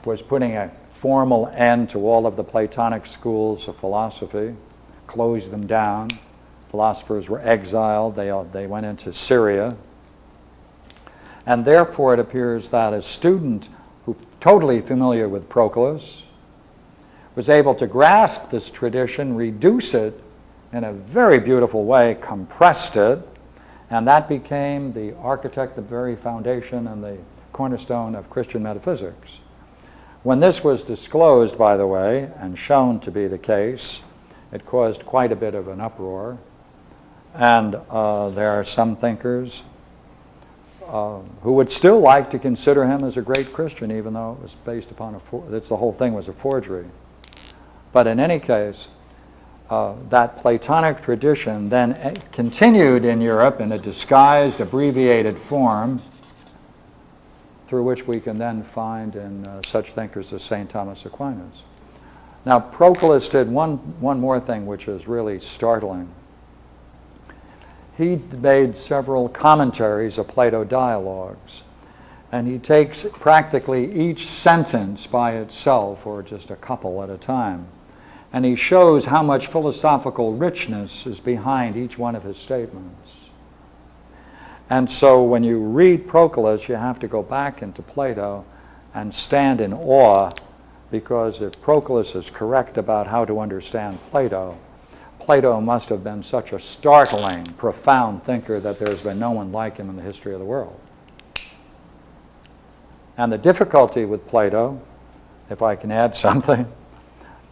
was putting a formal end to all of the Platonic schools of philosophy, closed them down. Philosophers were exiled. They went into Syria. And therefore it appears that a student who totally familiar with Proclus was able to grasp this tradition, reduce it in a very beautiful way, compressed it, and that became the architect, the very foundation and the cornerstone of Christian metaphysics. When this was disclosed, by the way, and shown to be the case, it caused quite a bit of an uproar, and there are some thinkers who would still like to consider him as a great Christian, even though it was based upon the whole thing was a forgery. But in any case, that Platonic tradition then continued in Europe in a disguised, abbreviated form through which we can then find in such thinkers as St. Thomas Aquinas. Now, Proclus did one more thing which is really startling. He made several commentaries of Plato dialogues, and he takes practically each sentence by itself, or just a couple at a time, and he shows how much philosophical richness is behind each one of his statements. And so when you read Proclus, you have to go back into Plato and stand in awe, because if Proclus is correct about how to understand Plato, Plato must have been such a startling, profound thinker that there's been no one like him in the history of the world. And the difficulty with Plato, if I can add something,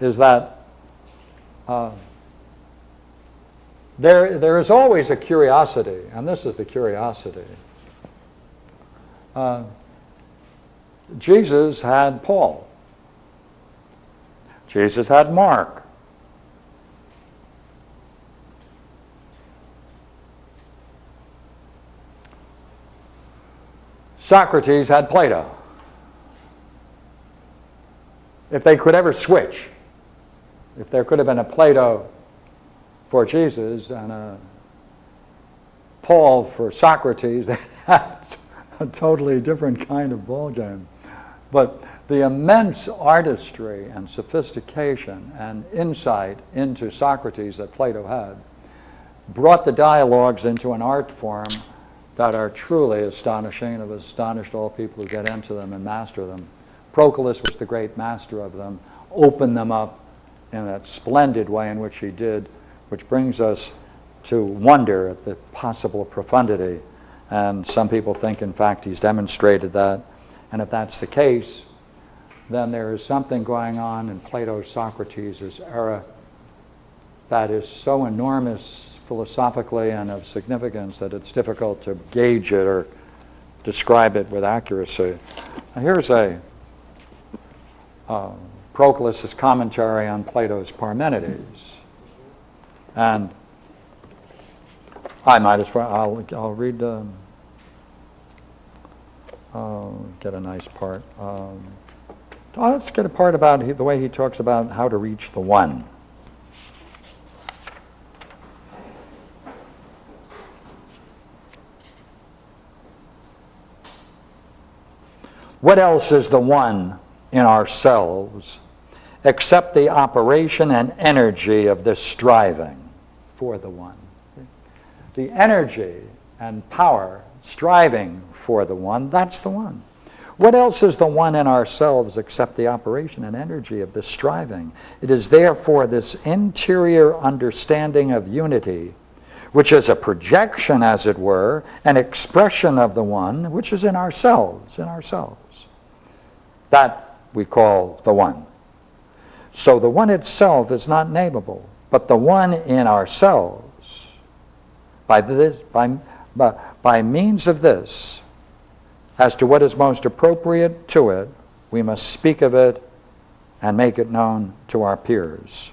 is that there is always a curiosity, and this is the curiosity. Jesus had Paul. Jesus had Mark. Socrates had Plato. If they could ever switch, if there could have been a Plato for Jesus and a Paul for Socrates, they had a totally different kind of ballgame. But the immense artistry and sophistication and insight into Socrates that Plato had brought the dialogues into an art form that are truly astonishing and have astonished all people who get into them and master them. Proclus was the great master of them, opened them up in that splendid way in which he did, which brings us to wonder at the possible profundity. And some people think, in fact, he's demonstrated that. And if that's the case, then there is something going on in Plato's Socrates' era that is so enormous philosophically and of significance that it's difficult to gauge it or describe it with accuracy. Now here's Proclus' commentary on Plato's Parmenides. And I might as well, I'll read, get a nice part. Let's get a part about the way he talks about how to reach the one. What else is the one in ourselves except the operation and energy of this striving for the one? The energy and power striving for the one, that's the one. What else is the one in ourselves except the operation and energy of this striving? It is therefore this interior understanding of unity, which is a projection, as it were, an expression of the one, which is in ourselves, that we call the one. So the one itself is not nameable, but the one in ourselves, by means of this, as to what is most appropriate to it, we must speak of it and make it known to our peers.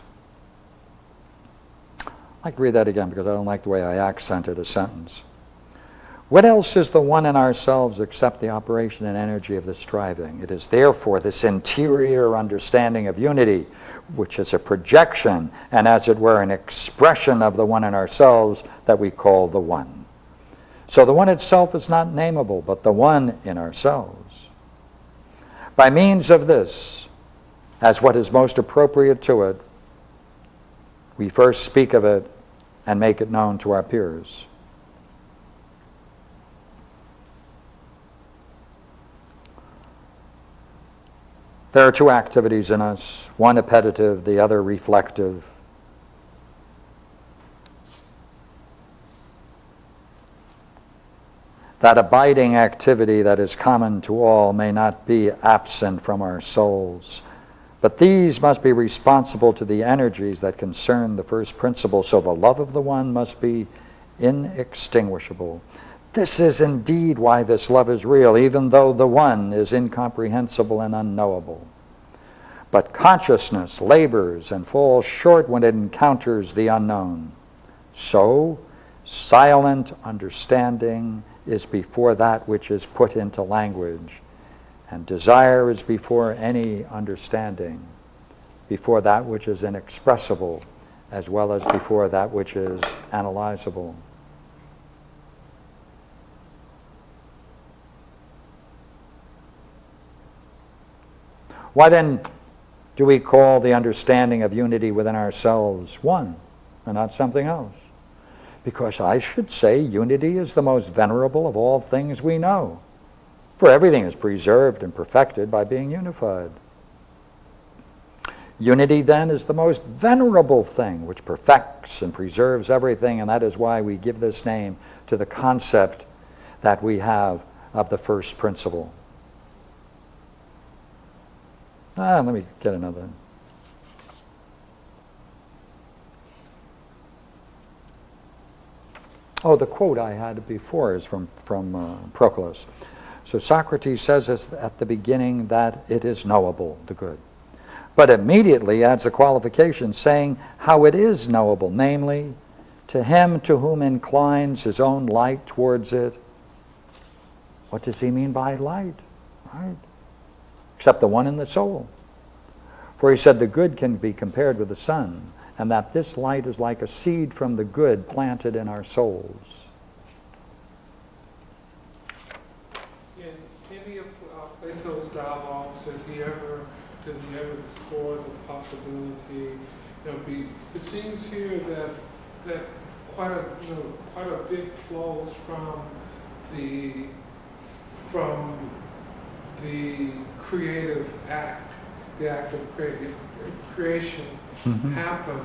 I'd like to read that again because I don't like the way I accented a sentence. What else is the one in ourselves except the operation and energy of the striving? It is therefore this interior understanding of unity, which is a projection and, as it were, an expression of the one in ourselves that we call the one. So the one itself is not nameable, but the one in ourselves. By means of this, as what is most appropriate to it, we first speak of it and make it known to our peers. There are two activities in us, one appetitive, the other reflective. That abiding activity that is common to all may not be absent from our souls, but these must be responsible to the energies that concern the first principle, so the love of the one must be inextinguishable. This is indeed why this love is real, even though the one is incomprehensible and unknowable. But consciousness labors and falls short when it encounters the unknown. So, silent understanding is before that which is put into language, and desire is before any understanding, before that which is inexpressible, as well as before that which is analyzable. Why then do we call the understanding of unity within ourselves one and not something else? Because I should say unity is the most venerable of all things we know. For everything is preserved and perfected by being unified. Unity then is the most venerable thing which perfects and preserves everything, and that is why we give this name to the concept that we have of the first principle. Let me get another. Oh, the quote I had before is from Proclus. So Socrates says at the beginning that it is knowable, the good. But immediately adds a qualification saying how it is knowable, namely, to him to whom inclines his own light towards it. What does he mean by light? Right? Except the one in the soul. For he said the good can be compared with the sun, and that this light is like a seed from the good planted in our souls. In any of Plato's dialogues, does he ever explore the possibility? It seems here that quite a bit flows from the from the creative act, the act of creation Mhm. happen,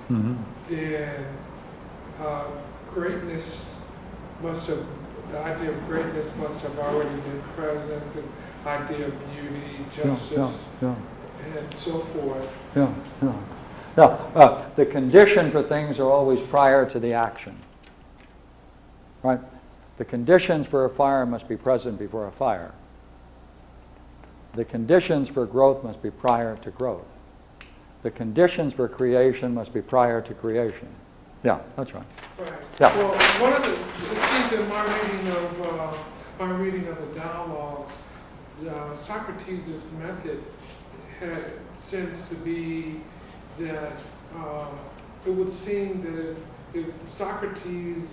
Mhm. then greatness must have, the idea of greatness must have already been present, the idea of beauty, justice, Yeah. and so forth. Yeah. Yeah. The condition for things are always prior to the action. Right? The conditions for a fire must be present before a fire. The conditions for growth must be prior to growth. The conditions for creation must be prior to creation. Yeah, that's right. Right. Yeah. Well, one of the things in my reading of the dialogues, Socrates' method seems to be that it would seem that if Socrates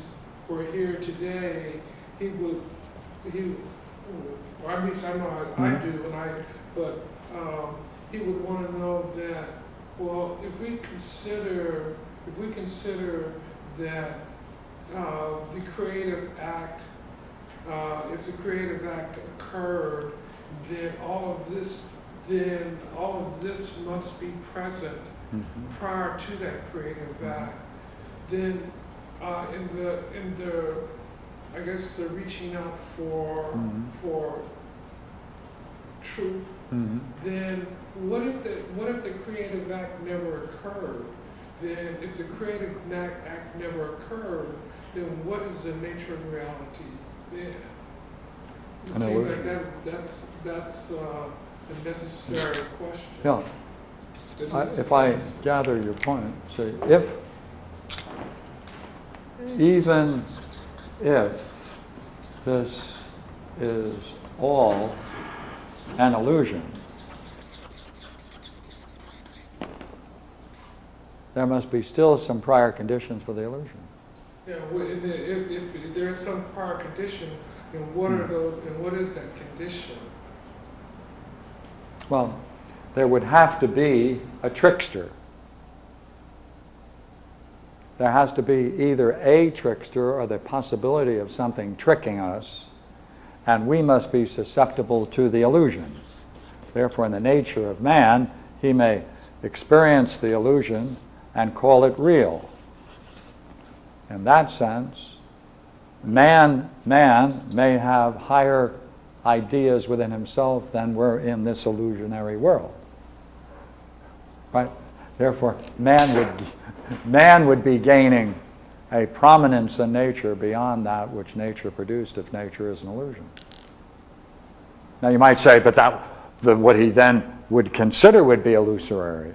were here today, or at least I know I do, but he would want to know that, well, if we consider that the creative act, if the creative act occurred, then all of this must be present prior to that creative act. Then in the I guess the reaching out for truth. Then what if the creative act never occurred? Then if the creative act never occurred, then what is the nature of reality then? It An seems illusion. like that's a necessary question. Yeah. If I gather your point, say even if this is all an illusion, there must be still some prior conditions for the illusion. Yeah, if there's some prior condition, then what are those? And what is that condition? Well, there would have to be a trickster. There has to be either a trickster or the possibility of something tricking us, and we must be susceptible to the illusion. Therefore, in the nature of man, he may experience the illusion and call it real. In that sense, man may have higher ideas within himself than were in this illusionary world. Right? Therefore, man would be gaining a prominence in nature beyond that which nature produced if nature is an illusion. Now you might say, but what he then would consider would be illusory.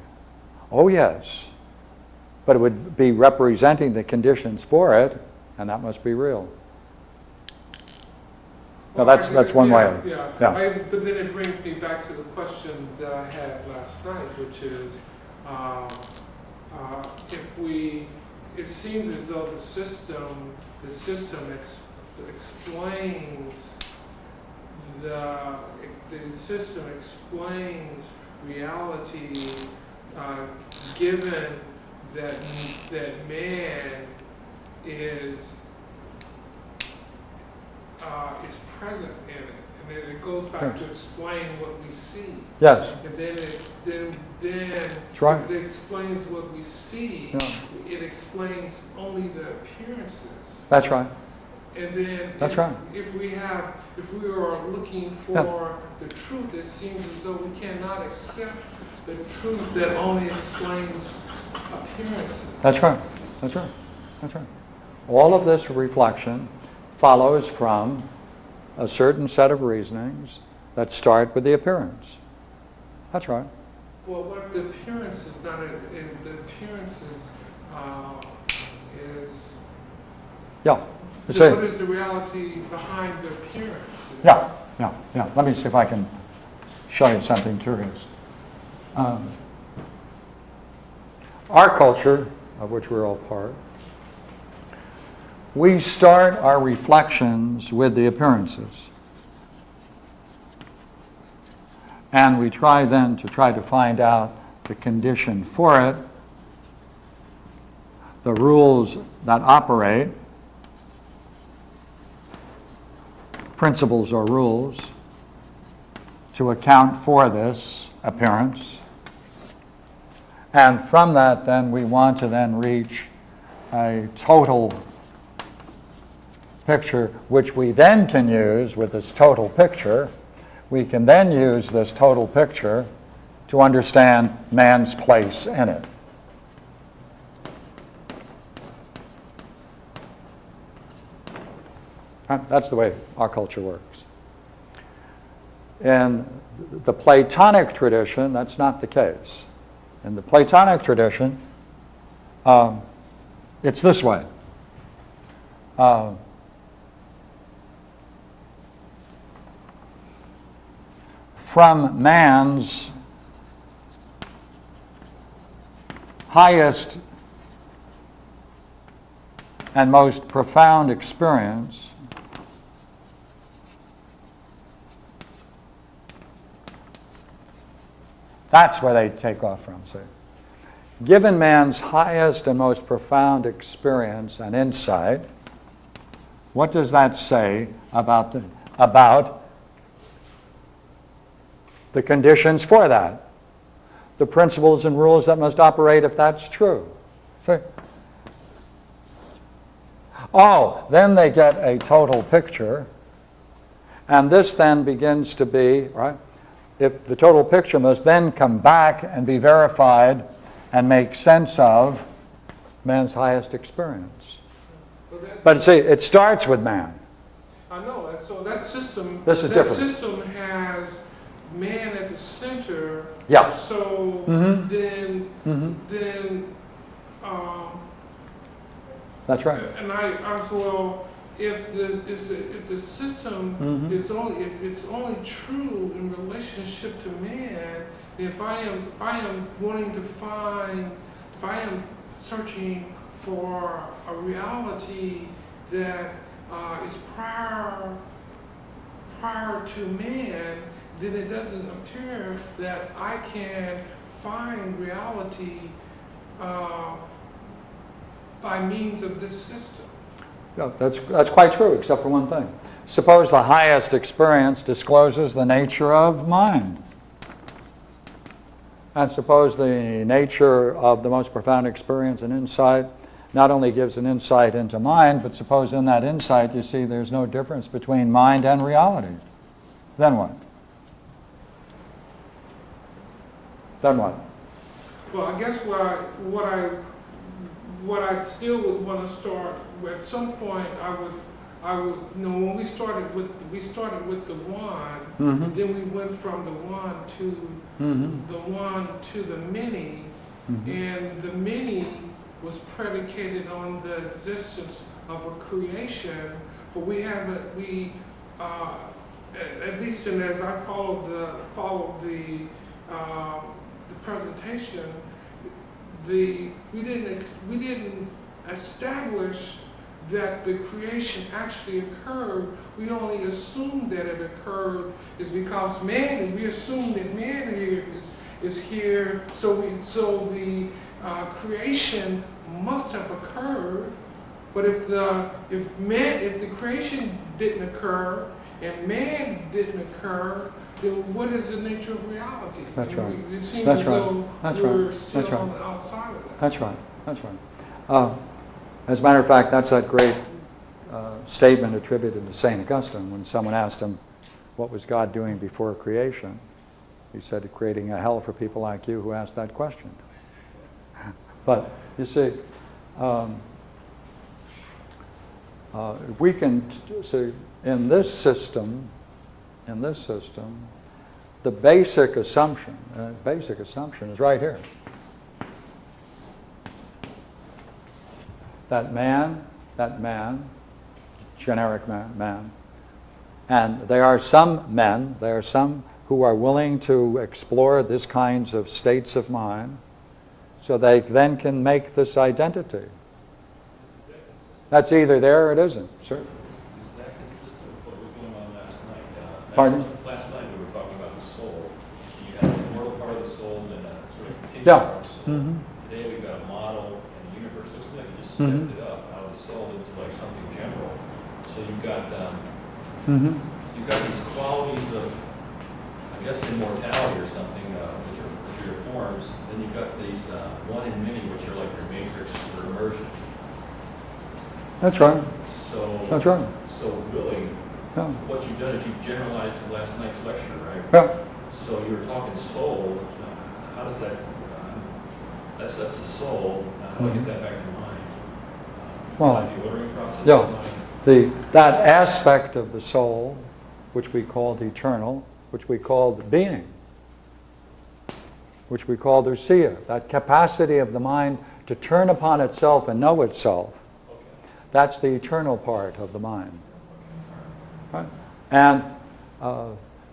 Oh yes, but it would be representing the conditions for it, and that must be real. Now that's one way of Yeah. But then it brings me back to the question that I had last night, which is, it seems as though the system explains reality, given that man is present in it, and then it goes back to explain what we see. Yes. And then That's right. if it explains what we see, it explains only the appearances. That's right. And then That's right. if we are looking for the truth, it seems as though we cannot accept the truth that only explains appearances. That's right. That's right. That's right. All of this reflection follows from a certain set of reasonings that start with the appearance. That's right. Well, what the appearance is not, the appearance is. Yeah. So what is the reality behind the appearance? Yeah. Let me see if I can show you something curious. Our culture, of which we're all part, we start our reflections with the appearances. And we try then to find out the condition for it, the rules that operate, principles or rules to account for this appearance. And from that, then, we want to then reach a total picture, which we then can use with this total picture. We can then use this total picture to understand man's place in it. That's the way our culture works. In the Platonic tradition, that's not the case. In the Platonic tradition, it's this way. From man's highest and most profound experience, that's where they take off from. See, given man's highest and most profound experience and insight, what does that say about the conditions for that? The principles and rules that must operate if that's true. See? Oh, then they get a total picture, and this then begins to be, right? If the total picture must then come back and be verified and make sense of man's highest experience. But see, it starts with man. I know, so that system, This is that different. system has man at the center. Yeah. So then, That's right. and I as well, if the system is only, if it's only true in relationship to man, if I am wanting to find, if I am searching for a reality that is prior to man, then it doesn't appear that I can find reality by means of this system. Yeah, that's quite true, except for one thing. Suppose the highest experience discloses the nature of mind. And suppose the nature of the most profound experience and insight not only gives an insight into mind, but suppose in that insight you see there's no difference between mind and reality. Then what? Then what? Well, I guess what I still would want to start at some point. I would you know, when we started with the one, and then we went from the one to the many, and the many was predicated on the existence of a creation, but we haven't at least as I followed the presentation, we didn't establish that the creation actually occurred. We only assumed that it occurred is because we assume that man is here, so the creation must have occurred. But if the creation didn't occur and man didn't occur, then what is the nature of reality? That's right. It seems That's as right. though That's we're right. still That's right. on the outside of that. That's right. That's right. As a matter of fact, that's that great statement attributed to St. Augustine when someone asked him, what was God doing before creation? He said, creating a hell for people like you who asked that question. But you see, we can see in this system, the basic assumption is right here. That man, generic man, and there are some who are willing to explore these kinds of states of mind, so they then can make this identity. That's either there or it isn't. Sure. Is that consistent with what was going on last night? Pardon? Last night we were talking about the soul. You had the moral part of the soul and a sort of kinship Yeah. part of the soul. Today we've got a model and the universe. Looks like you just stepped it up out of the soul into like something general. So you've got you've got these qualities of, I guess, immortality or something, which are your forms. Then you've got these one in many, which are like your matrix or emergence. That's right. So, That's right. So really, Yeah. what you've done is you've generalized to last night's lecture, right? Yeah. So you were talking soul. How does that? That's the soul. How do I get that back to mind? Well, By the ordering process. yeah. of mind? That aspect of the soul, which we called eternal, which we called being, which we called Usia, that capacity of the mind to turn upon itself and know itself, that's the eternal part of the mind. Right? And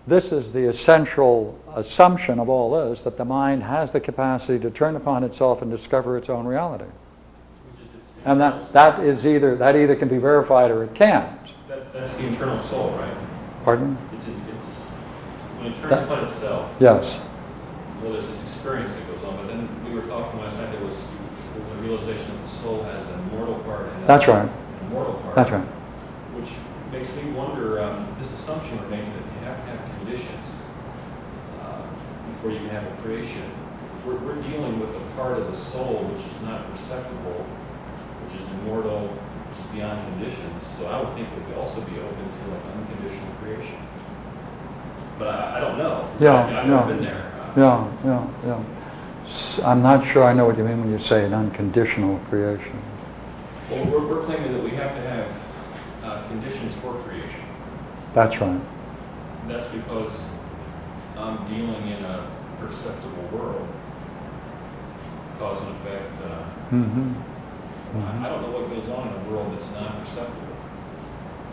this is the essential assumption of all this, that the mind has the capacity to turn upon itself and discover its own reality. And that either can be verified or it can't. That's the internal soul, right? Pardon? It's when it turns upon itself. Yes. Well, there's this experience that goes on, but then we were talking last night. There was a realization that the soul has a mortal part and That's right. an immortal part. That's right. Which makes me wonder, this assumption we're making that you have to have conditions before you can have a creation. We're dealing with a part of the soul which is not perceptible, which is immortal, which is beyond conditions. So I would think it would also be open to like unconditional creation. But I don't know. Yeah, I've never been there. Yeah. I'm not sure I know what you mean when you say an unconditional creation. Well, we're claiming that we have to have conditions for creation. That's right. That's because I'm dealing in a perceptible world, cause and effect. I don't know what goes on in a world that's not perceptible.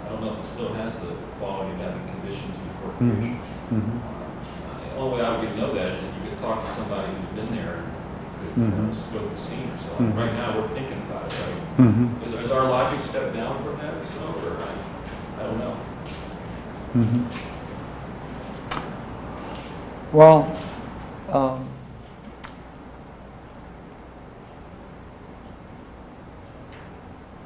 I don't know if it still has the quality of having conditions before creation. The only way I would know that is if you could talk to somebody who's been there and could scope the scene or so. Right now we're thinking about it, right? Is our logic step down from that or so? Or I don't know. Well,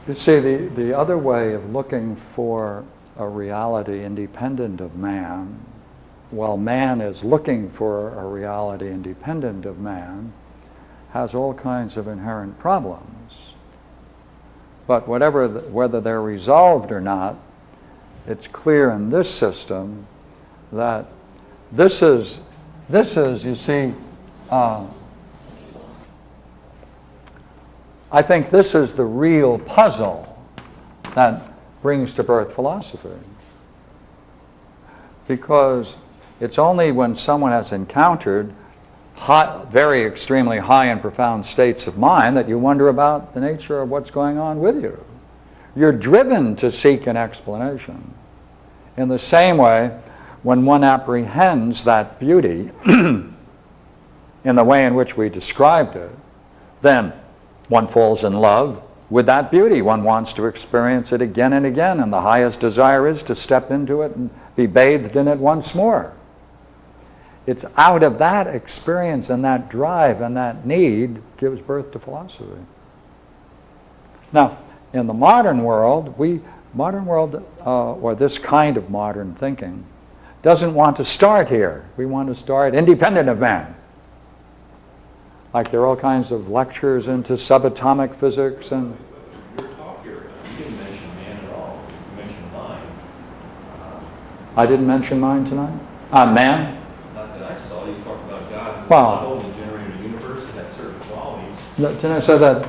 you see, the other way of looking for a reality independent of man, while man is looking for a reality independent of man, has all kinds of inherent problems. But whether they're resolved or not, it's clear in this system that this is, you see, I think this is the real puzzle that brings to birth philosophy. Because it's only when someone has encountered very extremely high and profound states of mind that you wonder about the nature of what's going on with you. You're driven to seek an explanation. In the same way, when one apprehends that beauty in the way in which we described it, then one falls in love with that beauty. One wants to experience it again and again, and the highest desire is to step into it and be bathed in it once more. It's out of that experience and that drive and that need gives birth to philosophy. Now, in the modern world, or this kind of modern thinking, doesn't want to start here. We want to start independent of man. Like there are all kinds of lectures into subatomic physics and... Your talk here, you didn't mention man at all. You mentioned mind. I didn't mention mine tonight? Man? Not that I saw. You talked about God who's Wow. not only generated a universe, it had certain qualities. Didn't I say that?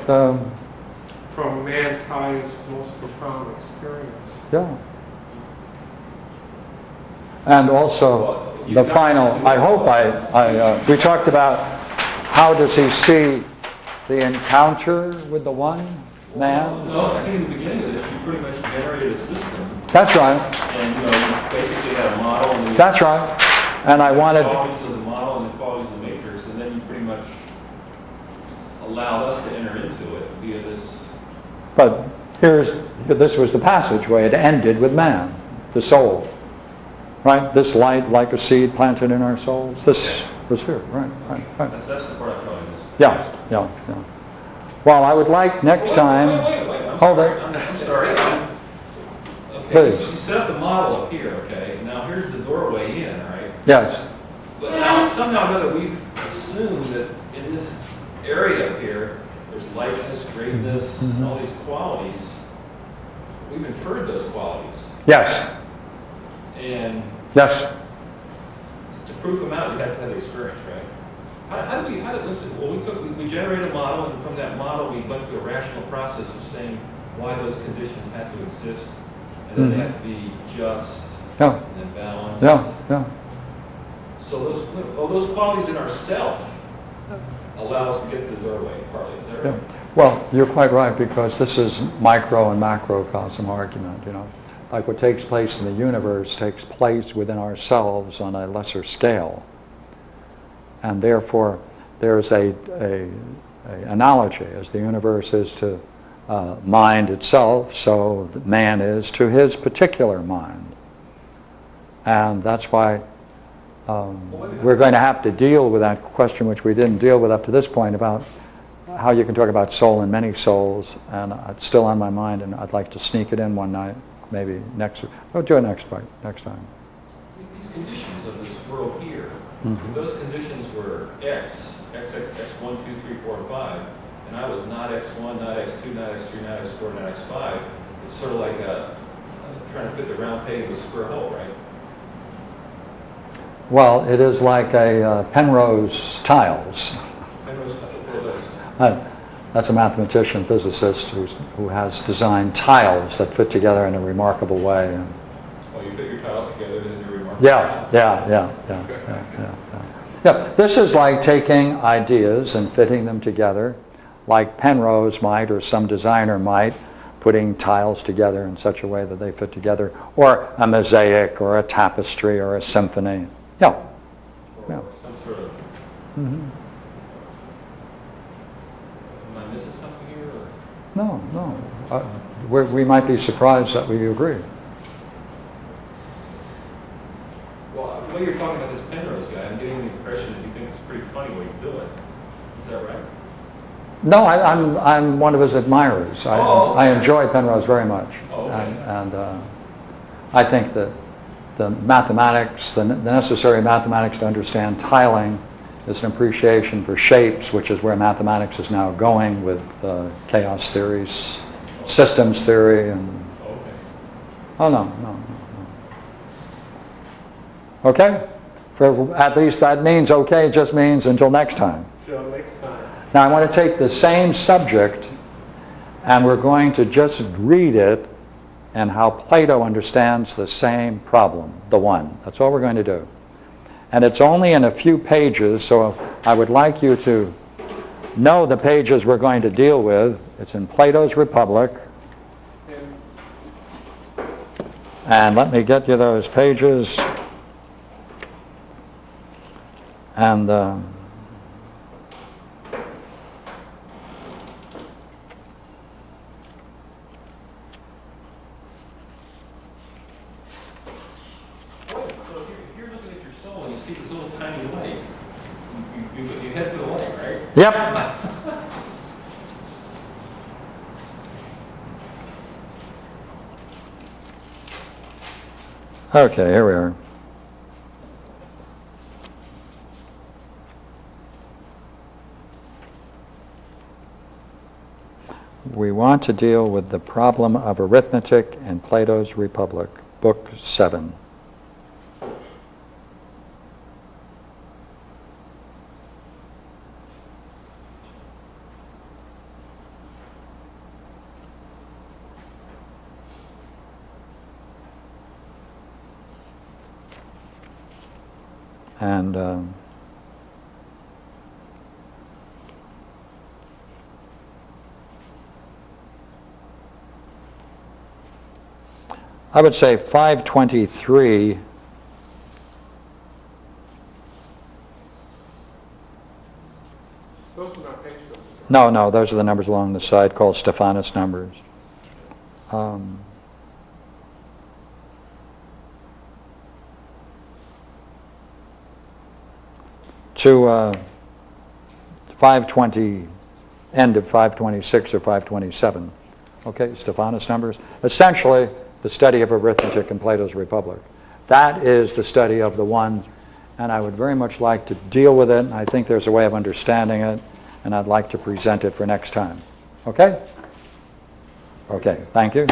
From man's highest, most profound experience. Yeah. And also the final, I hope we talked about how does he see the encounter with the one man? No, I think in the beginning of this, you pretty much generated a system. That's right. And you basically had a model. And That's right. And I wanted... the qualities of the model and the qualities of the matrix, and then you pretty much allowed us to enter into it via this. But this was the passageway. It ended with man, the soul. Right? This light, like a seed planted in our souls. This was here. Right. That's the part I probably missed. Yeah. Well, I would like next time... Wait. Hold it. I'm sorry. Okay, Okay, Please. you set up the model up here, okay? Now here's the doorway in, right? Yes. But now somehow or another we've assumed that in this area up here, there's lightness, greatness, and all these qualities. We've inferred those qualities. Yes. And Yes. to prove them out, you have to have the experience, right? We generated a model, and from that model, we went through a rational process of saying why those conditions had to exist, and then they have to be just Yeah. and then balanced. Yeah. Yeah. So those qualities in ourself allow us to get to the doorway, partly, is that Yeah. right? Well, you're quite right, because this is micro and macrocosm argument, you know. Like what takes place in the universe takes place within ourselves on a lesser scale. And therefore, there's a analogy, as the universe is to mind itself, so that man is to his particular mind. And that's why we're going to have to deal with that question, which we didn't deal with up to this point, about how you can talk about soul and many souls, and it's still on my mind, and I'd like to sneak it in one night, maybe next. We'll do it next time. These conditions of this world here, if those conditions were X, 1, 2, 3, 4, and 5, and I was not X1, not X2, not X3, not X4, not X5, it's sort of like trying to fit the round peg in the square hole, right? Well, it is like a Penrose tiles. Penrose, what are those? That's a mathematician, physicist who has designed tiles that fit together in a remarkable way. Oh, you fit your tiles together and then you're remarkable. Yeah, this is like taking ideas and fitting them together, like Penrose might, or some designer might, putting tiles together in such a way that they fit together, or a mosaic, or a tapestry, or a symphony. Yeah. Or some sort of... Am I missing something here? Or? No. We might be surprised that we agree. Well, the way you're talking about this Penrose guy, I'm getting the impression that you think it's pretty funny what he's doing. Is that right? No, I'm one of his admirers. Okay. I enjoy Penrose very much. Oh, okay. And I think that the mathematics, the necessary mathematics to understand tiling, is an appreciation for shapes, which is where mathematics is now going with chaos theories, systems theory, and... Okay. Oh, no. Okay? At least that means okay, it just means until next time. Till next time. Now I want to take the same subject, and we're going to just read it and how Plato understands the same problem, the one. That's all we're going to do. And it's only in a few pages, so I would like you to know the pages we're going to deal with. It's in Plato's Republic. And let me get you those pages. And So if you're looking at your soul and you see this little tiny light, you head for the light, right? yep. Okay, here we are. We want to deal with the problem of arithmetic in Plato's Republic, Book 7. And I would say 523 Those are not page numbers. no, those are the numbers along the side called Stephanus numbers. To 520, end of 526 or 527. Okay, Stephanus numbers. Essentially, the study of arithmetic in Plato's Republic. That is the study of the one, and I would very much like to deal with it. I think there's a way of understanding it, and I'd like to present it for next time. Okay? Okay, thank you.